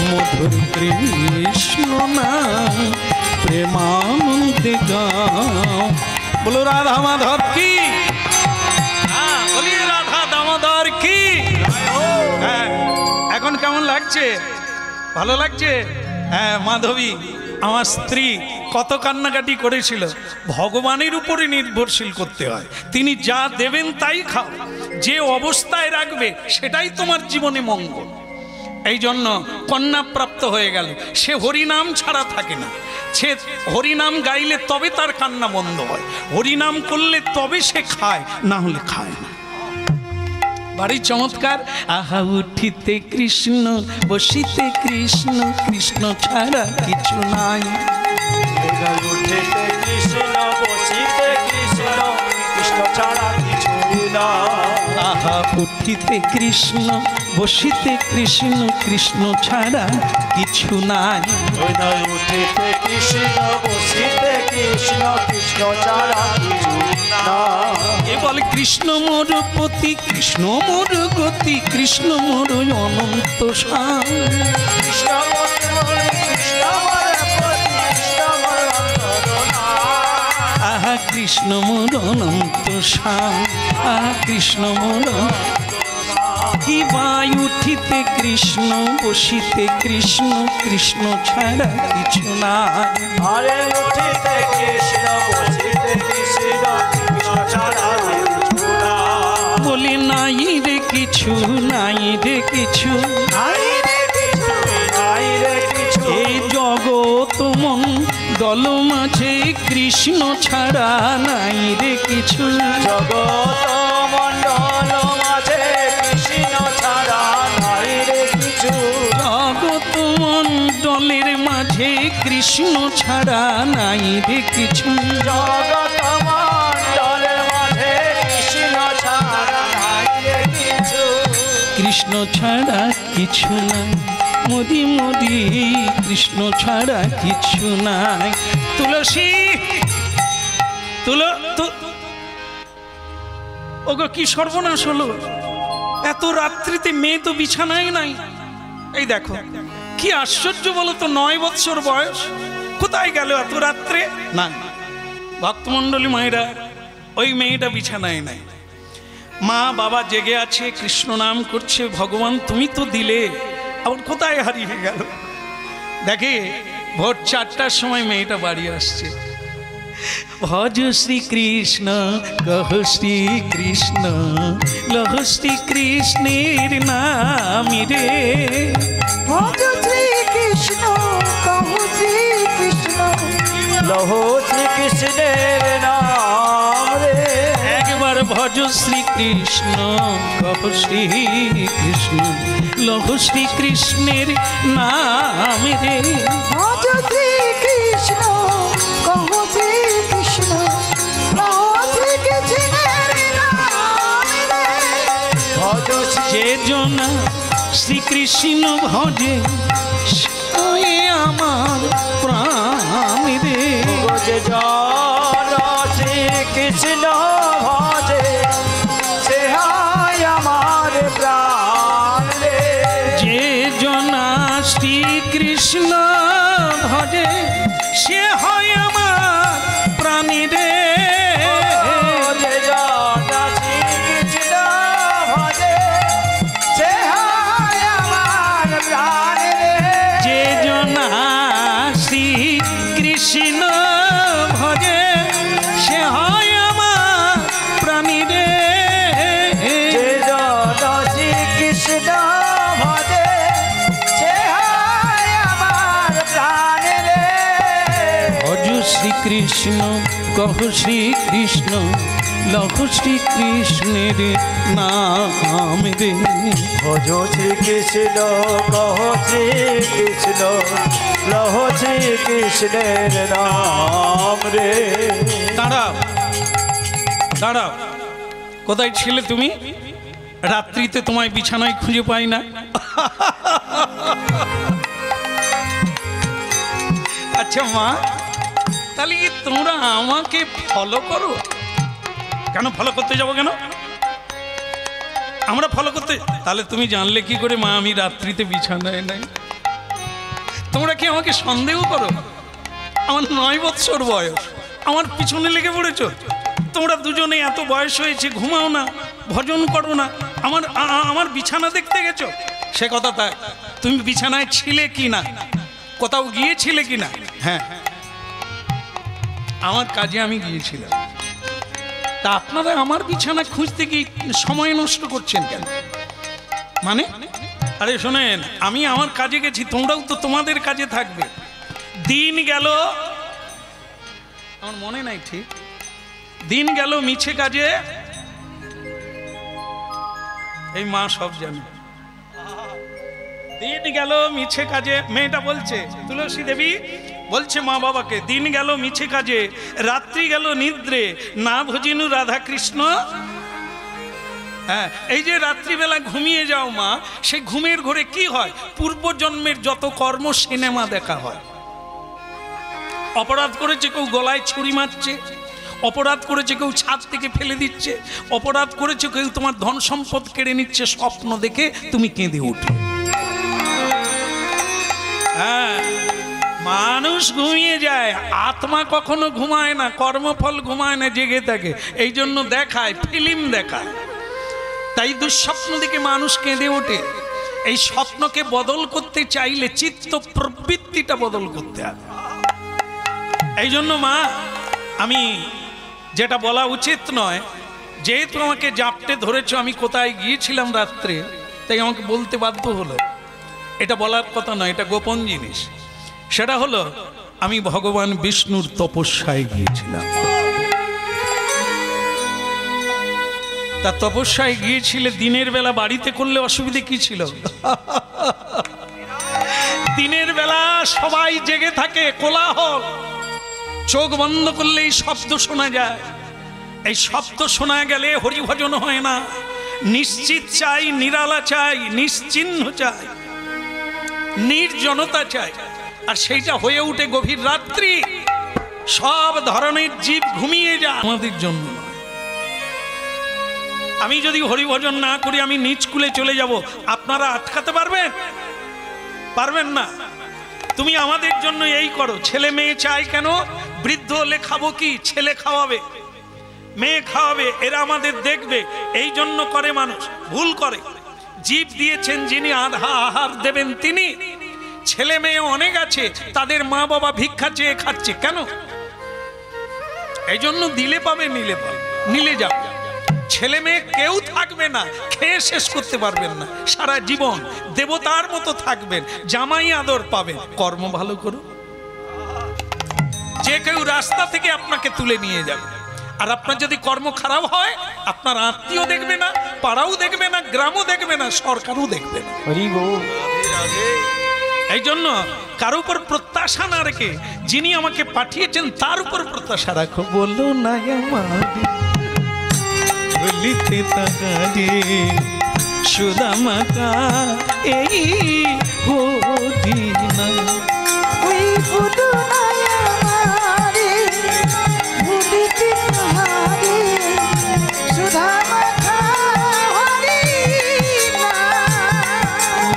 মধুর কৃষ্ণ নাম প্রেমানন্দে গাও। বলো রাধা মাধব কি, বলিয়ে রাধা দামোদর কি। হ্যাঁ, এখন কেমন লাগছে? ভালো লাগছে? হ্যাঁ, মাধবী আমার স্ত্রী কত কান্নাকাটি করেছিল। ভগবানের উপরে নির্ভরশীল করতে হয়, তিনি যা দেবেন তাই খাও, যে অবস্থায় রাখবে সেটাই তোমার জীবনে মঙ্গল। এই জন্য কন্যা প্রাপ্ত হয়ে গেল, সে হরিনাম ছাড়া থাকে না। সে হরিনাম গাইলে তবে তার কান্না বন্ধ হয়, হরিনাম করলে তবে সে খায়, না হলে খায় না। বাড়ি চমৎকার। আহা উঠিতে কৃষ্ণ বসিতে কৃষ্ণ, কৃষ্ণ ছাড়া কিছু নাই। উঠিতে কৃষ্ণ বসিতে কৃষ্ণ, কৃষ্ণ ছাড়া কিছু না। আহা উঠিতে কৃষ্ণ বসিতে কৃষ্ণ, কৃষ্ণ ছাড়া কিছু নাই। উঠিতে কৃষ্ণ বসিতে কৃষ্ণ, কৃষ্ণ ছাড়া কিছু না। এ বলে কৃষ্ণ মোর পতি, কৃষ্ণ মোর গতি, কৃষ্ণ মোর অনন্ত শাম। কৃষ্ণ কৃষ্ণ আহা কৃষ্ণ মোর অনন্ত শাম, আহা কৃষ্ণ মোর। কি বাই উঠিতে কৃষ্ণ বসিতে কৃষ্ণ, কৃষ্ণ ছাড়া কিছু নাই। আরে উঠিতে কৃষ্ণ বসিতে কৃষ্ণ, কৃষ্ণ ছাড়া কিছু না। বলি নাই রে কিছু, নাই রে কিছু, নাই রে কিছু, নাই রে কিছু। এই জগৎ মন দল মাঝে কৃষ্ণ ছাড়া নাই রে কিছু। জগৎ মণ্ডল মাঝে কৃষ্ণ ছাড়া নাই রে কিছু। জগৎ মণ্ডলের মাঝে কৃষ্ণ ছাড়া নাই রে কিছু। জগৎ মণ্ডলের মাঝে কৃষ্ণ ছাড়া নাই রে কিছু। কৃষ্ণ ছাড়া কিছু নাই, মোদি মোদি কৃষ্ণ ছাড়া কিছু নাই। তুলসী ওগো কি সর্বনাশ হলো, এত রাত্রিতে মেয়ে তো বিছানায় নাই। এই দেখো কি আশ্চর্য বলো তো, 9 বৎসর বয়স, কোথায় গেল এত রাত্রে? না, ভক্তমণ্ডলী মায়েরা, ওই মেয়েটা বিছানায় নাই। মা বাবা জেগে আছে, কৃষ্ণ নাম করছে, ভগবান তুমি তো দিলে, আবার কোথায় হারিয়ে গেল? দেখে ভোর 4টার সময় মেয়েটা বাড়ি আসছে। ভজ শ্রী কৃষ্ণ কহ শ্রী কৃষ্ণ, লহ শ্রী কৃষ্ণের নাম রে। ভজ শ্রী কৃষ্ণ কহ শ্রী কৃষ্ণ, লহ শ্রী কৃষ্ণের নাম রে। একবার ভজ শ্রী কৃষ্ণ কহ শ্রী কৃষ্ণ, লহ শ্রী কৃষ্ণের নাম রে। ভজ শ্রী কৃষ্ণ কহ শ্রী কৃষ্ণ, লহ শ্রী কৃষ্ণের নাম রে। ভজ যে জনা শ্রীকৃষ্ণ ভজে সে আমার প্রাণ রে। যে জন শ্রী কৃষ্ণ ভজে, সে হয় আমার প্রাণ রে। যে জনা শ্রীকৃষ্ণ ভজে সে হয় আমার প্রাণ রে। যে জন শ্রী কৃষ্ণ ভজে, সে হয় আমার প্রাণ রে। কৃষ্ণ ভজে সে হয় আমার প্রাণী রে। যে জন শ্রীকৃষ্ণ ভজে সে হয় আমার প্রাণ রে। ভজ শ্রীকৃষ্ণ কহ শ্রীকৃষ্ণ লহ শ্রীকৃষ্ণের নাম রে। ভজ শ্রীকৃষ্ণ কহ শ্রীকৃষ্ণ লহ শ্রীকৃষ্ণের নাম রে। দাঁড়াও দাঁড়াও, কোথায় ছিলে তুমি? রাত্রিতে তোমায় বিছানায় খুঁজে পাই না। আচ্ছা মা, তাহলে কি তোমরা আমাকে ফলো করো? কেন ফলো করতে যাবো কেন? আমরা ফলো করতে, তাহলে তুমি জানলে কি করে মা আমি রাত্রিতে বিছানায় নাই? তোমরা কি আমাকে সন্দেহ করো? আমার 9 বৎসর বয়স, আমার পিছনে লেগে পড়েছ। তোমরা দুজনে এত বয়স হয়েছে, ঘুমাও না, ভজন করো না, আমার বিছানা দেখতে গেছো? সে কথা তা, তুমি বিছানায় ছিলে কি না, কোথাও গিয়েছিলে কি না? হ্যাঁ, আমার কাজে আমি গিয়েছিলাম। তা আপনারা আমার বিছানা খুঁজতে কি সময় নষ্ট করছেন কেন? মানে আরে শোনেন, আমি আমার কাজে গেছি, তোমরাও তো তোমাদের কাজে থাকবে। দিন গেল, আমার মনে নাই ঠিক, দিন গেল মিছে কাজে। এই মা সব জানে। দিন গেল মিছে কাজে, মেয়েটা বলছে, তুলসী দেবী বলছে মা বাবাকে, দিন গেল মিছে কাজে, রাত্রি গেল নিদ্রে, না ভজিনু রাধা কৃষ্ণ। হ্যাঁ, এই যে রাত্রিবেলা ঘুমিয়ে যাও মা, সেই ঘুমের ঘরে কি হয়? পূর্বজন্মের যত কর্ম সিনেমা দেখা হয়। অপরাধ করেছে কেউ, গলায় ছুরি মারছে। অপরাধ করেছে কেউ, ছাদ থেকে ফেলে দিচ্ছে। অপরাধ করেছে কেউ, তোমার ধন সম্পদ কেড়ে নিচ্ছে। স্বপ্ন দেখে তুমি কেঁদে উঠো। হ্যাঁ, মানুষ ঘুমিয়ে যায়, আত্মা কখনো ঘুমায় না, কর্মফল ঘুমায় না, জেগে থাকে। এই জন্য দেখায়, ফিল্ম দেখায়। তাই দুঃস্বপ্ন দেখে মানুষ কেঁদে ওঠে। এই স্বপ্নকে বদল করতে চাইলে চিত্ত প্রবৃত্তিটা বদল করতে হবে। এই জন্য মা, আমি যেটা বলা উচিত নয়, যেহেতু আমাকে জাপটে ধরেছ আমি কোথায় গিয়েছিলাম রাত্রে, তাই আমাকে বলতে বাধ্য হলো। এটা বলার কথা নয়, এটা গোপন জিনিস। সেটা হলো, আমি ভগবান বিষ্ণুর তপস্যায় গিয়েছিলাম। তা তপস্যায় গিয়েছিলে দিনের বেলা, বাড়িতে করলে অসুবিধে কি ছিল? দিনের বেলা সবাই জেগে থাকে, কোলাহল, চোখ বন্ধ করলেই শব্দ শোনা যায়। এই শব্দ শোনা গেলে হরিভজন হয় না। নিশ্চিত চাই, নিরালা চাই, নিশ্চিহ্ন চাই, নির্জনতা চাই। আর সেইটা হয়ে উঠে গভীর রাত্রি, সব ধরনের জীব ঘুমিয়ে যায়। আমাদের জন্য আমি যদি হরিভজন না করি, আমি নিজ কুলে চলে যাব। আপনারা আটকাতে পারবেন? পারবেন না। তুমি আমাদের জন্য এই করো। ছেলে মেয়ে চাই কেন? বৃদ্ধ হলে খাবো কি? ছেলে খাওয়াবে, মেয়ে খাওয়াবে, এরা আমাদের দেখবে। এই জন্য করে মানুষ, ভুল করে। জীব দিয়েছেন যিনি, আহার দেবেন তিনি। ছেলে মেয়ে অনেক আছে, তাদের মা বাবা ভিক্ষা চেয়ে খাচ্ছে কেন? এই জন্য দিলে পাবে, নিলে পাবে, নিলে যাবে। ছেলে মেয়ে কেউ থাকবে না, খেয়ে শেষ করতে পারবেন না সারা জীবন, দেবতার মতো থাকবেন, জামাই আদর পাবেন। কর্ম ভালো করুন। যে কেউ রাস্তা থেকে আপনাকে তুলে নিয়ে যাবে। আর আপনার যদি কর্ম খারাপ হয়, আপনার আত্মীয় দেখবে না, পাড়াও দেখবে না, গ্রামও দেখবে না, সরকারও দেখবে না। এই জন্য কারো উপর প্রত্যাশা না রেখে, যিনি আমাকে পাঠিয়েছেন তার উপর প্রত্যাশা রাখো। বলো না আমার বলিতে তাকারে সুদামাকা এই হদিনা। ওই বুদু নায়ারে বুদিতে তাহারে সুধামাখা হরি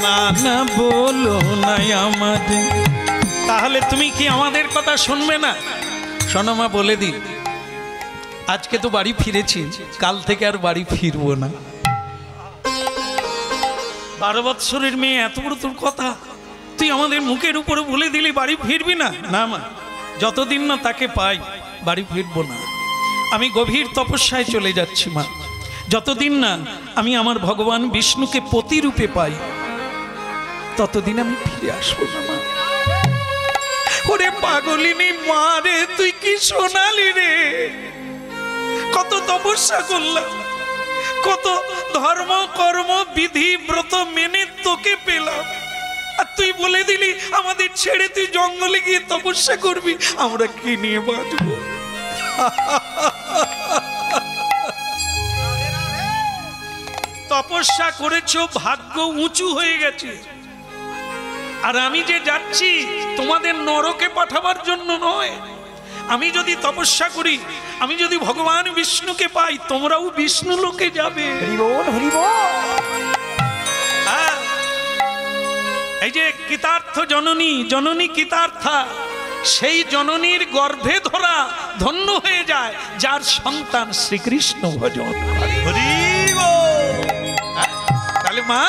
না না বলো না আমাদের। তাহলে তুমি কি আমাদের কথা শুনবে না? শোনো মা, বলে দিই, আজকে তো বাড়ি ফিরেছি, কাল থেকে আর বাড়ি ফিরবো না। 12 বৎসরের মেয়ে, এত বড় তোর কথা, তুই আমাদের মুখের উপরে বলে দিলি বাড়ি ফিরবি না? না মা, যতদিন না তাকে পাই বাড়ি ফিরবো না। আমি গভীর তপস্যায় চলে যাচ্ছি মা। যতদিন না আমি আমার ভগবান বিষ্ণুকে পতিরূপে পাই ততদিন আমি ফিরে আসবো না মা। ওরে পাগলিনী মা রে, তুই কি শোনালি রে? কত তপস্যা করলাম, কত ধর্ম কর্ম বিধি ব্রত মেনে তোকে পেলাম, আর তুই বলে দিলি আমাদের ছেড়ে তুই জঙ্গলে গিয়ে তপস্যা করবি। আমরা কি নিয়ে বাঁচবো? তপস্যা করেছো, ভাগ্য উঁচু হয়ে গেছে। আর আমি যে যাচ্ছি তোমাদের নরকে পাঠাবার জন্য নয়। আমি যদি তপস্যা করি, আমি যদি ভগবান বিষ্ণুকে পাই, তোমরাও বিষ্ণু লোকে যাবে। হ্যাঁ, এই যে কৃতার্থ জননী, জননী কৃতার্থা, সেই জননীর গর্ভে ধরা ধন্য হয়ে যায় যার সন্তান শ্রীকৃষ্ণ ভজন। তাহলে মা,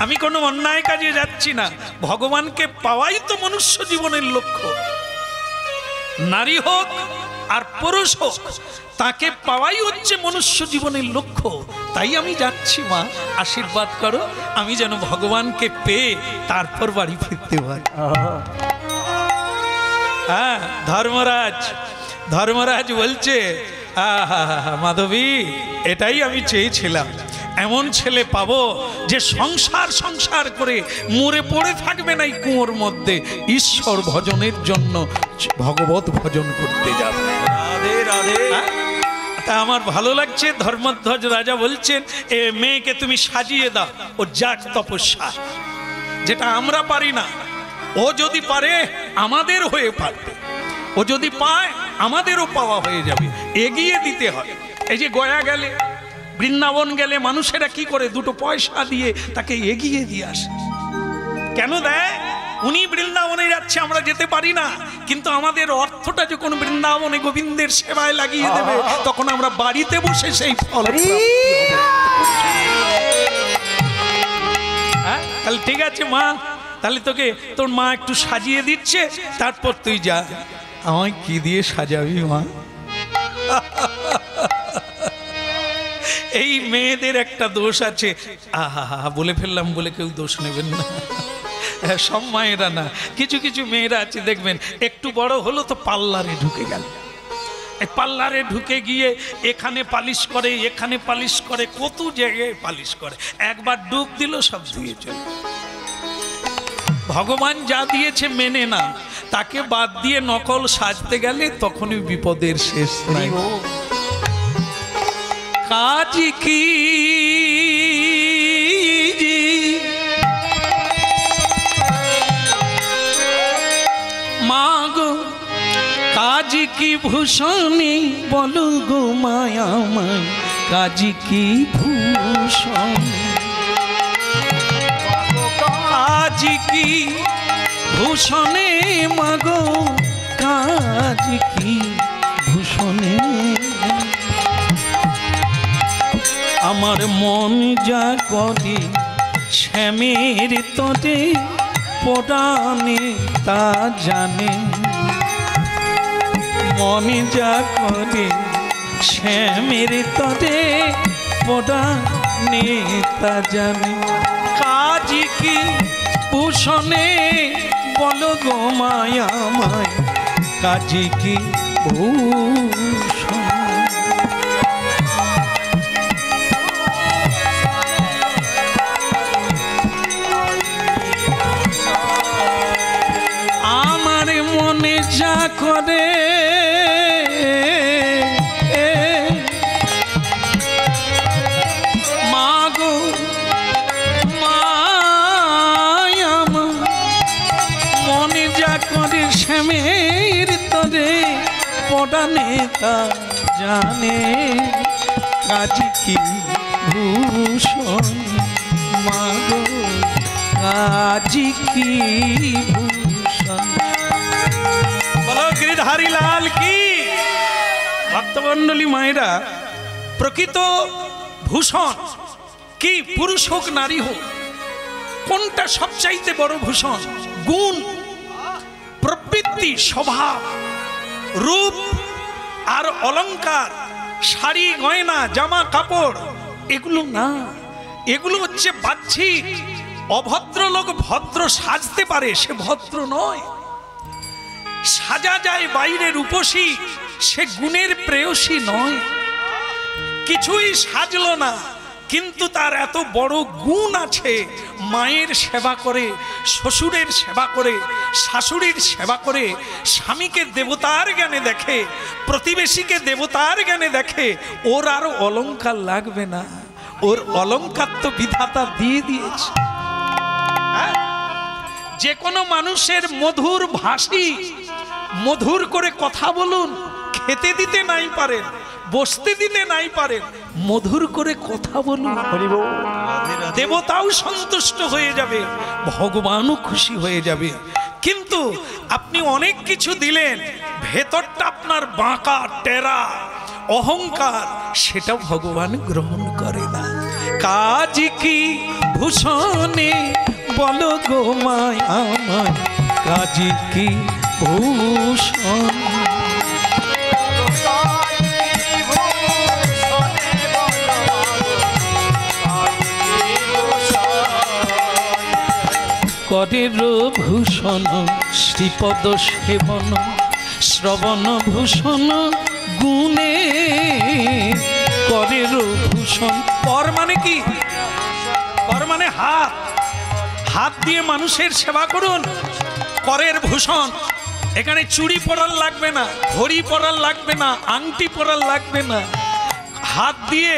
আমি কোনো অন্যায় কাজে যাচ্ছি না। ভগবানকে পাওয়াই তো মনুষ্য জীবনের লক্ষ্য। নারী হোক আর পুরুষ হোক, তাকে পাওয়াই হচ্ছে মনুষ্য জীবনের লক্ষ্য। তাই আমি যাচ্ছি মা, আশীর্বাদ করো আমি যেন ভগবানকে পেয়ে তারপর বাড়ি ফিরতে পারি। হ্যাঁ, ধর্মরাজ বলছে, মাধবী, এটাই আমি চেয়েছিলাম। এমন ছেলে পাবো যে সংসার করে মরে পড়ে থাকবে না এই কুয়োর মধ্যে, ঈশ্বর ভজনের জন্য ভগবত ভজন করতে যাবে। রাধে রাধে। তা আমার ভালো লাগছে। ধর্মধ্বজ রাজা বলছেন, এ মেয়েকে তুমি সাজিয়ে দাও, ও যাক তপস্যা, যেটা আমরা পারি না। ও যদি পারে আমাদের হয়ে পারবে, ও যদি পায় আমাদেরও পাওয়া হয়ে যাবে। এগিয়ে দিতে হয়। এই যে গয়া গেলে, বৃন্দাবন গেলে মানুষেরা কি করে? দুটো পয়সা দিয়ে তাকে এগিয়ে দিয়ে আসে। কেন দেয়? উনি বৃন্দাবনে যাচ্ছে, আমরা যেতে পারি না, কিন্তু আমাদের অর্থটা যখন বৃন্দাবনে গোবিন্দের সেবায় লাগিয়ে দেবে, তখন আমরা বাড়িতে বসে সেই ফল। হ্যাঁ, তাহলে ঠিক আছে মা, তাহলে তোকে তোর মা একটু সাজিয়ে দিচ্ছে, তারপর তুই যা। আমায় কি দিয়ে সাজাবি মা? এই মেয়েদের একটা দোষ আছে। আহা, বলে ফেললাম বলে কেউ দোষ নেবেন না। সব মায়েরা না, কিছু কিছু মেয়েরা আছে দেখবেন, একটু বড় হলো তো পার্লারে ঢুকে গেল। পার্লারে ঢুকে গিয়ে এখানে পালিশ করে, এখানে পালিশ করে, কত জায়গায় পালিশ করে। একবার ডুব দিল, সব ধুয়ে চলে। ভগবান যা দিয়েছে মেনে না, তাকে বাদ দিয়ে নকল সাজতে গেলে তখনই বিপদের শেষ নাই। কাজ কি মাগো, কাজ কি ভূষণে বলো গো মায়াময়, কাজ কি ভূষণ, কাজ কি ভূষণে মাগো, কাজ কি ভূষণে। আমার মন যা করে শ্যামের তটে পড়ানে তা জানে, মন যা করে শ্যামের তটে পড়ানে তা জানে। কাজ কি ভূষণে বলো গো মায়াময়, কাজ কি ভূষণ। আমার মনে যা করে মাগো মায়ামা, মনে যা করে শ্যামের তরে পড়ানে তা জানে। কাজ কি ভূষণ মাগো, কাজ কি ভূষণ। বলো গিরিধারী লাল কি। ভক্তমণ্ডলী মায়েরা, প্রকৃত ভূষণ কি? পুরুষ হোক নারী হোক, কোনটা সবচাইতে বড় ভূষণ? গুণ, প্রবৃত্তি, স্বভাব। রূপ আর অলংকার, শাড়ি গয়না জামা কাপড়, এগুলো না, এগুলো হচ্ছে বাহ্যিক। অভদ্র লোক ভদ্র সাজতে পারে, সে ভদ্র নয়। সাজা যায় বাইরের রূপসী, সে গুণের প্রেয়সী নয়। কিছুই সাজলো না, কিন্তু তার এত বড় গুণ আছে, মায়ের সেবা করে, শ্বশুরের সেবা করে, শাশুড়ির সেবা করে, স্বামীকে দেবতার জ্ঞানে দেখে, প্রতিবেশীকে দেবতার জ্ঞানে দেখে। ওর আরো অলংকার লাগবে না, ওর অলংকার তো বিধাতা দিয়ে দিয়েছে। যে কোনো মানুষের মধুর ভাষী, মধুর করে কথা বলুন, খেতে দিতে নাই পারেন, বসতে দিতে নাই পারেন, মধুর করে কথা বলুন, দেবতাও সন্তুষ্ট হয়ে যাবে, ভগবানও খুশি হয়ে যাবে। কিন্তু আপনি অনেক কিছু দিলেন, ভেতরটা আপনার বাঁকা টেরা অহংকার, সেটা ভগবান গ্রহণ করে না। কাজ কি ভূষণে বলো গো মায় আমায়, কাজ কি ভূষণ। করের ভূষণ শ্রীপদ সেবন, শ্রবণ ভূষণ গুণে। করের ভূষণ, কর মানে কি? কর মানে হাত, হাত দিয়ে মানুষের সেবা করুন, করের ভূষণ। এখানে চুড়ি পরার লাগবে না, ঘড়ি পরার লাগবে না, আংটি পরার লাগবে না, হাত দিয়ে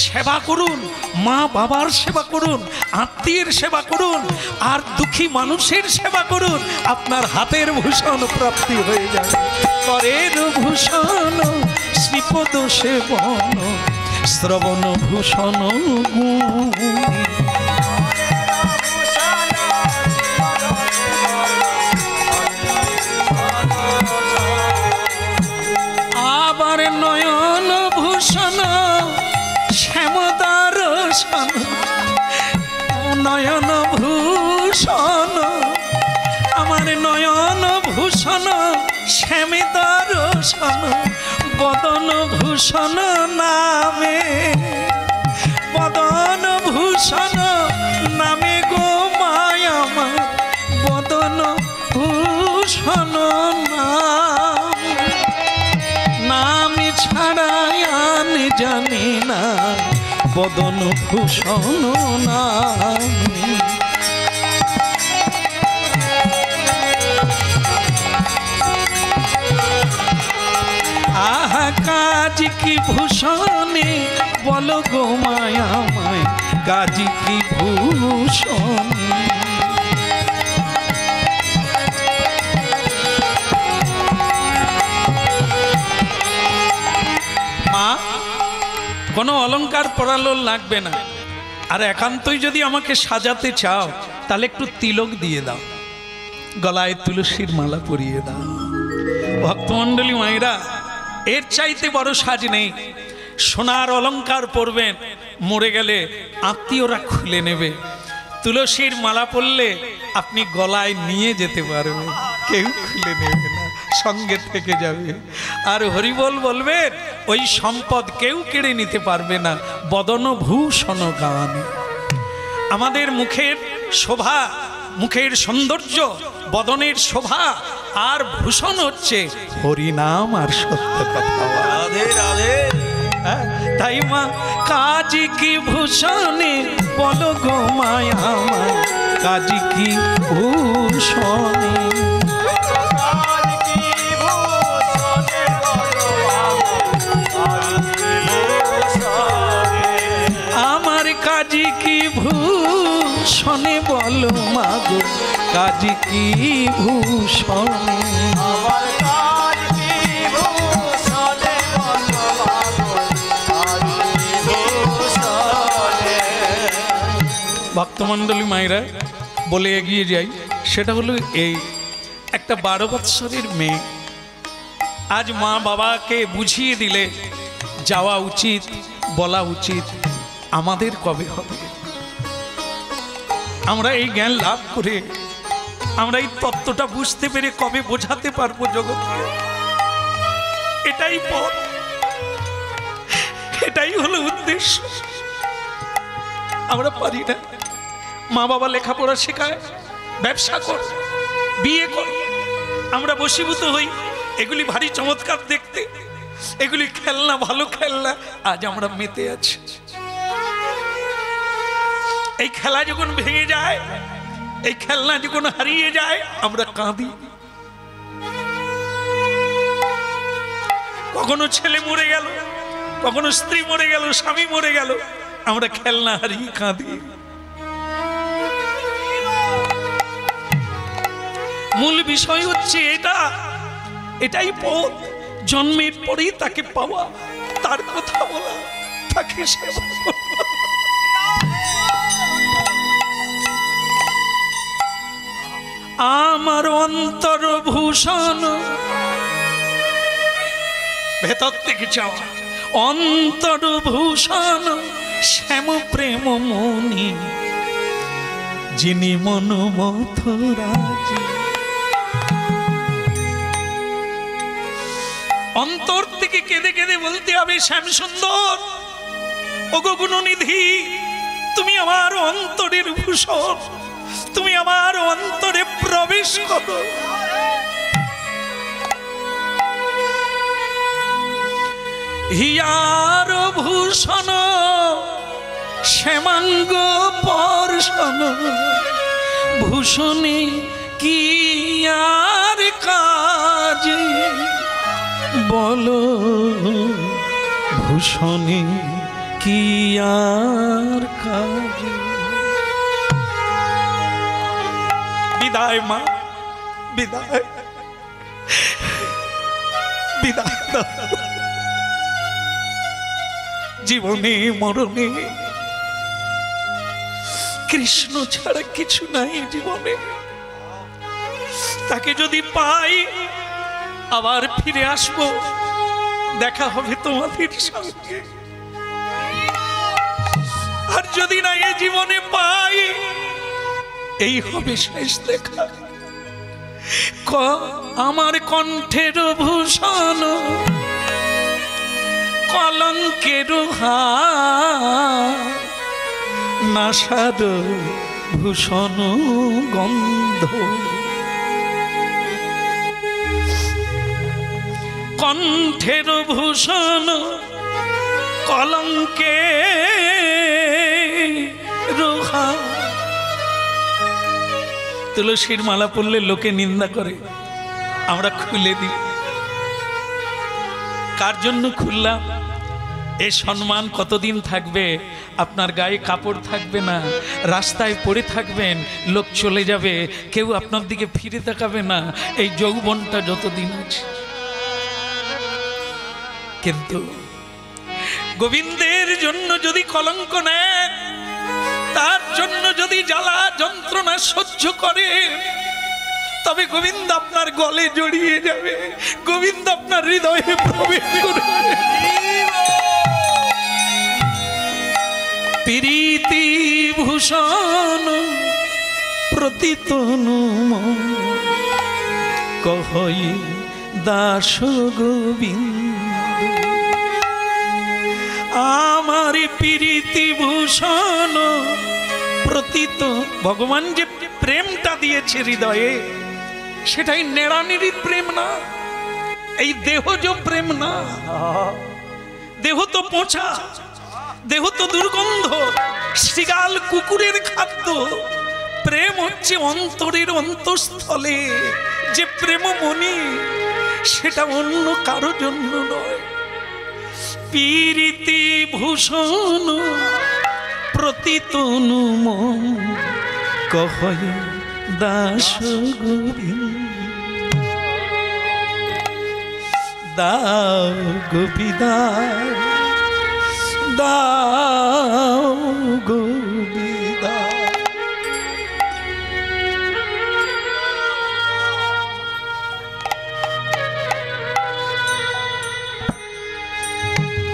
সেবা করুন, মা বাবার সেবা করুন, আত্মীয়ের সেবা করুন, আর দুঃখী মানুষের সেবা করুন, আপনার হাতের ভূষণ প্রাপ্তি হয়ে যাবে। করের ভূষণ শ্রীপদ সেবন, শ্রবণ ভূষণ গুণ। আবার নয়ন ভূষণ শ্যামদার সন, নয়ন ভূষণ, আমার নয়ন ভূষণ শ্যামদার সন, বদন ভূষণ নামে, বদন ভূষণ নামে গো মায়া আমার, বদন ভূষণ নামে। নাম ছাড়াই আন জানি না, বদন ভূষণ নামে। আহা কাজ কি ভূষণে বলো গো মায়া আমায়, কাজ কি ভূষণে। মা, কোনো অলংকার পরালো লাগবে না, আর একান্তই যদি আমাকে সাজাতে চাও তাহলে একটু তিলক দিয়ে দাও, গলায় তুলসীর মালা পরিয়ে দাও। ভক্তমণ্ডলী মায়েরা, এর চাইতে বড় সাজ নেই। সোনার অলংকার পরবেন, মরে গেলে আত্মীয়রা খুলে নেবে। তুলসীর মালা পরলে আপনি গলায় নিয়ে যেতে পারবেন, কেউ খুলে নেবে না, সঙ্গে থেকে যাবে। আর হরিবল বলবেন, ওই সম্পদ কেউ কেড়ে নিতে পারবে না। বদন ভূষণ গানে, আমাদের মুখের শোভা, মুখের সৌন্দর্য, বদনের শোভা আর ভূষণ হচ্ছে হরিনাম আর সত্য কথা। রাধে রাধে। তাই মা, কাজ কি ভূষণে বলো গো মায়া আমায়, কাজ কি ভূষণে। আমার কাজ কি ভূষণে বলো মাগো, কাজ কি ভূষণে। ভক্তমণ্ডলী মায়েরা, বলে এগিয়ে যাই, সেটা হলো এই, একটা 12 বৎসরের মেয়ে আজ মা বাবাকে বুঝিয়ে দিলে যাওয়া উচিত, বলা উচিত, আমাদের কবে হবে? আমরা এই জ্ঞান লাভ করে, আমরা এই তত্ত্বটা বুঝতে পেরে কবে বোঝাতে পারবো জগৎকে? এটাই পথ, এটাই হলো উদ্দেশ্য। আমরা পারি না। মা বাবা লেখাপড়া শেখায়, ব্যবসা কর, বিয়ে কর, আমরা বশীভূত হই। এগুলি ভারী চমৎকার দেখতে, এগুলি খেলনা, ভালো খেলনা। আজ আমরা মেতে আছি। এই খেলা যখন ভেঙে যায়, এই খেলনা যখন হারিয়ে যায়, আমরা কাঁদি। কখনো ছেলে মরে গেল, কখনো স্ত্রী মরে গেল, স্বামী মরে গেল, আমরা খেলনা হারিয়ে কাঁদি। মূল বিষয় হচ্ছে এটা, এটাই পথ। জন্মের পরেই তাকে পাওয়া, তার কথা বলা, তাকে সেবা করা। আমার অন্তর ভূষণ, ভেতর থেকে চাওয়া, অন্তর ভূষণ শ্যাম প্রেম মনি, যিনি মন মথুরাজি। অন্তর থেকে কেঁদে কেঁদে বলতে হবে, শ্যাম সুন্দর, ওগো গুণনিধি, তুমি আমার অন্তরের ভূষণ, তুমি আমার অন্তরে প্রবেশ করো। হিয়ার ভূষণ শ্যামাঙ্গ পর্ষণ, ভূষণে কি আর কাজ বলো, ভূষণে কি আর কাজ। বিদায় মা, বিদায়, বিদায় দাও। জীবনে মরণে কৃষ্ণ ছাড়া কিছু নাই জীবনে। তাকে যদি পাই আবার ফিরে আসবো, দেখা হবে তোমাদের সঙ্গে। আর যদি না এ জীবনে পাই, এই হবে শেষ দেখা। আমার কণ্ঠের ভূষণ কলঙ্কের হার, নাসার ভূষণ গন্ধ, কণ্ঠের ভূষণ কলঙ্কের হার। তুলসীর মালা পরলে লোকে নিন্দা করে, আমরা খুলে দিই। কার জন্য খুললাম? এই সম্মান কতদিন থাকবে? আপনার গায়ে কাপড় থাকবে না, রাস্তায় পড়ে থাকবেন, লোক চলে যাবে, কেউ আপনার দিকে ফিরে তাকাবে না, এই যৌবনটা যতদিন আছে। কিন্তু গোবিন্দের জন্য যদি কলঙ্ক নেন, তার জন্য যদি জ্বালা যন্ত্রণা সহ্য করে, তবে গোবিন্দ আপনার গলে জড়িয়ে যাবে, গোবিন্দ আপনার হৃদয়ে প্রবেশ করবে। প্রীতি ভূষণ প্রতিতনু কহই দাস গোবিন্দ, আমার প্রীতি ভূষণ প্রতীত। ভগবান যে প্রেমটা দিয়েছে হৃদয়ে, সেটাই নেড়ানেড়ির প্রেম না, এই দেহজ প্রেম না। দেহ তো পচা, দেহ তো দুর্গন্ধ, শৃগাল কুকুরের খাদ্য। প্রেম হচ্ছে অন্তরের অন্তঃস্থলে যে প্রেমমণি, সেটা অন্য কারো জন্য নয়। প্রীতি ভূষণ প্রতিতনু মন কহয় দাস গোবিন্দ, দাও গোপীদার, দাও গোবিদার।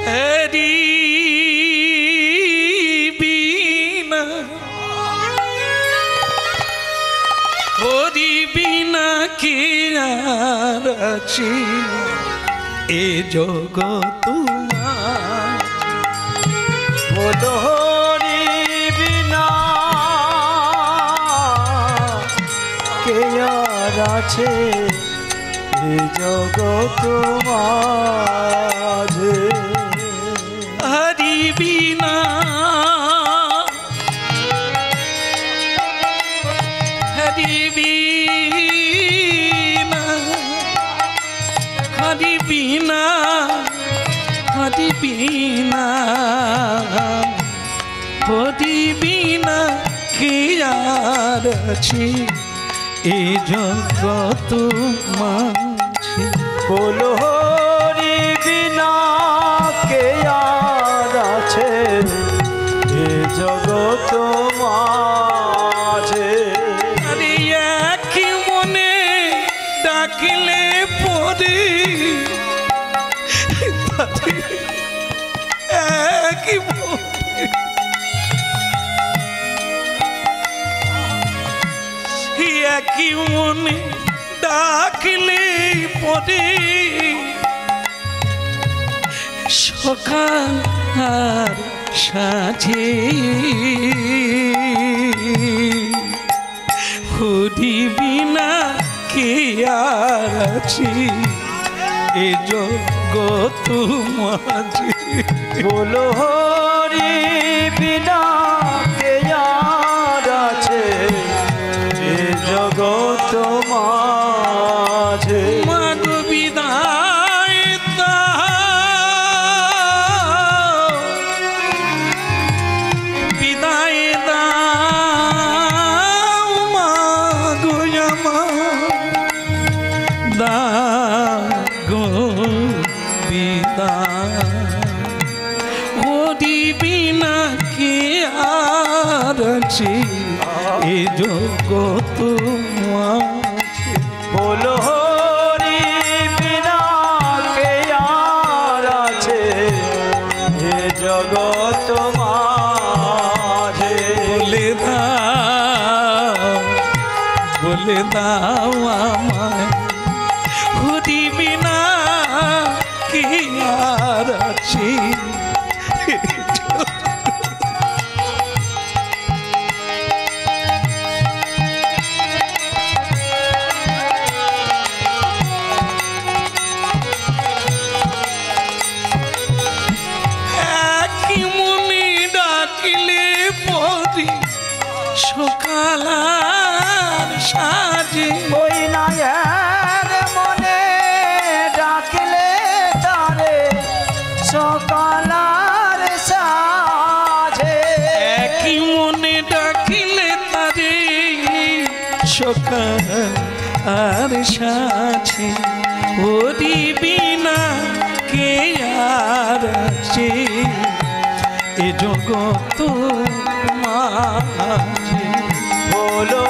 হরি বিনা, হরি বিনা কি আর আছে, এ জগৎ বলো হরি বিনা কে আর আছে এই জগৎ মাঝে হরি বিনা হরি বিনা হরি বিনা হরি বিনা হরি বিনা কি আর আছে এ জগৎ মাঝে বলো হরি বিনা কে আর আছে এ জগৎ মাঝে আরে একই মনে ডাকিলে পরে একই মনে একই মনে ডাকিলে পরে সকাল আর সাজে হরি বিনা কে আর আছে এ জগৎ মাঝে বলো হরি বিনা কে আর আছে এ জগৎ মাঝে মাগো বিদায় দাও বিদায় দাও মাগো আমার দাগো বিদায় হরি বিনা কে আর আছে এ জগৎ মাঝে বলো হরি বিনা কে আর আছে এ জগৎ মাঝে বলে দাও আমায় হরি বিনা কি আর আছে একই মনে ডাকিলে পরি সকাল আর সাজে ওই নায়ের মনে ডাকলে তারে সকালার সাজে একই মনে ডাকিলে তারে সকাল আর সাজে হরি বিনা কে আর আছে এ জগৎ মাঝে বলো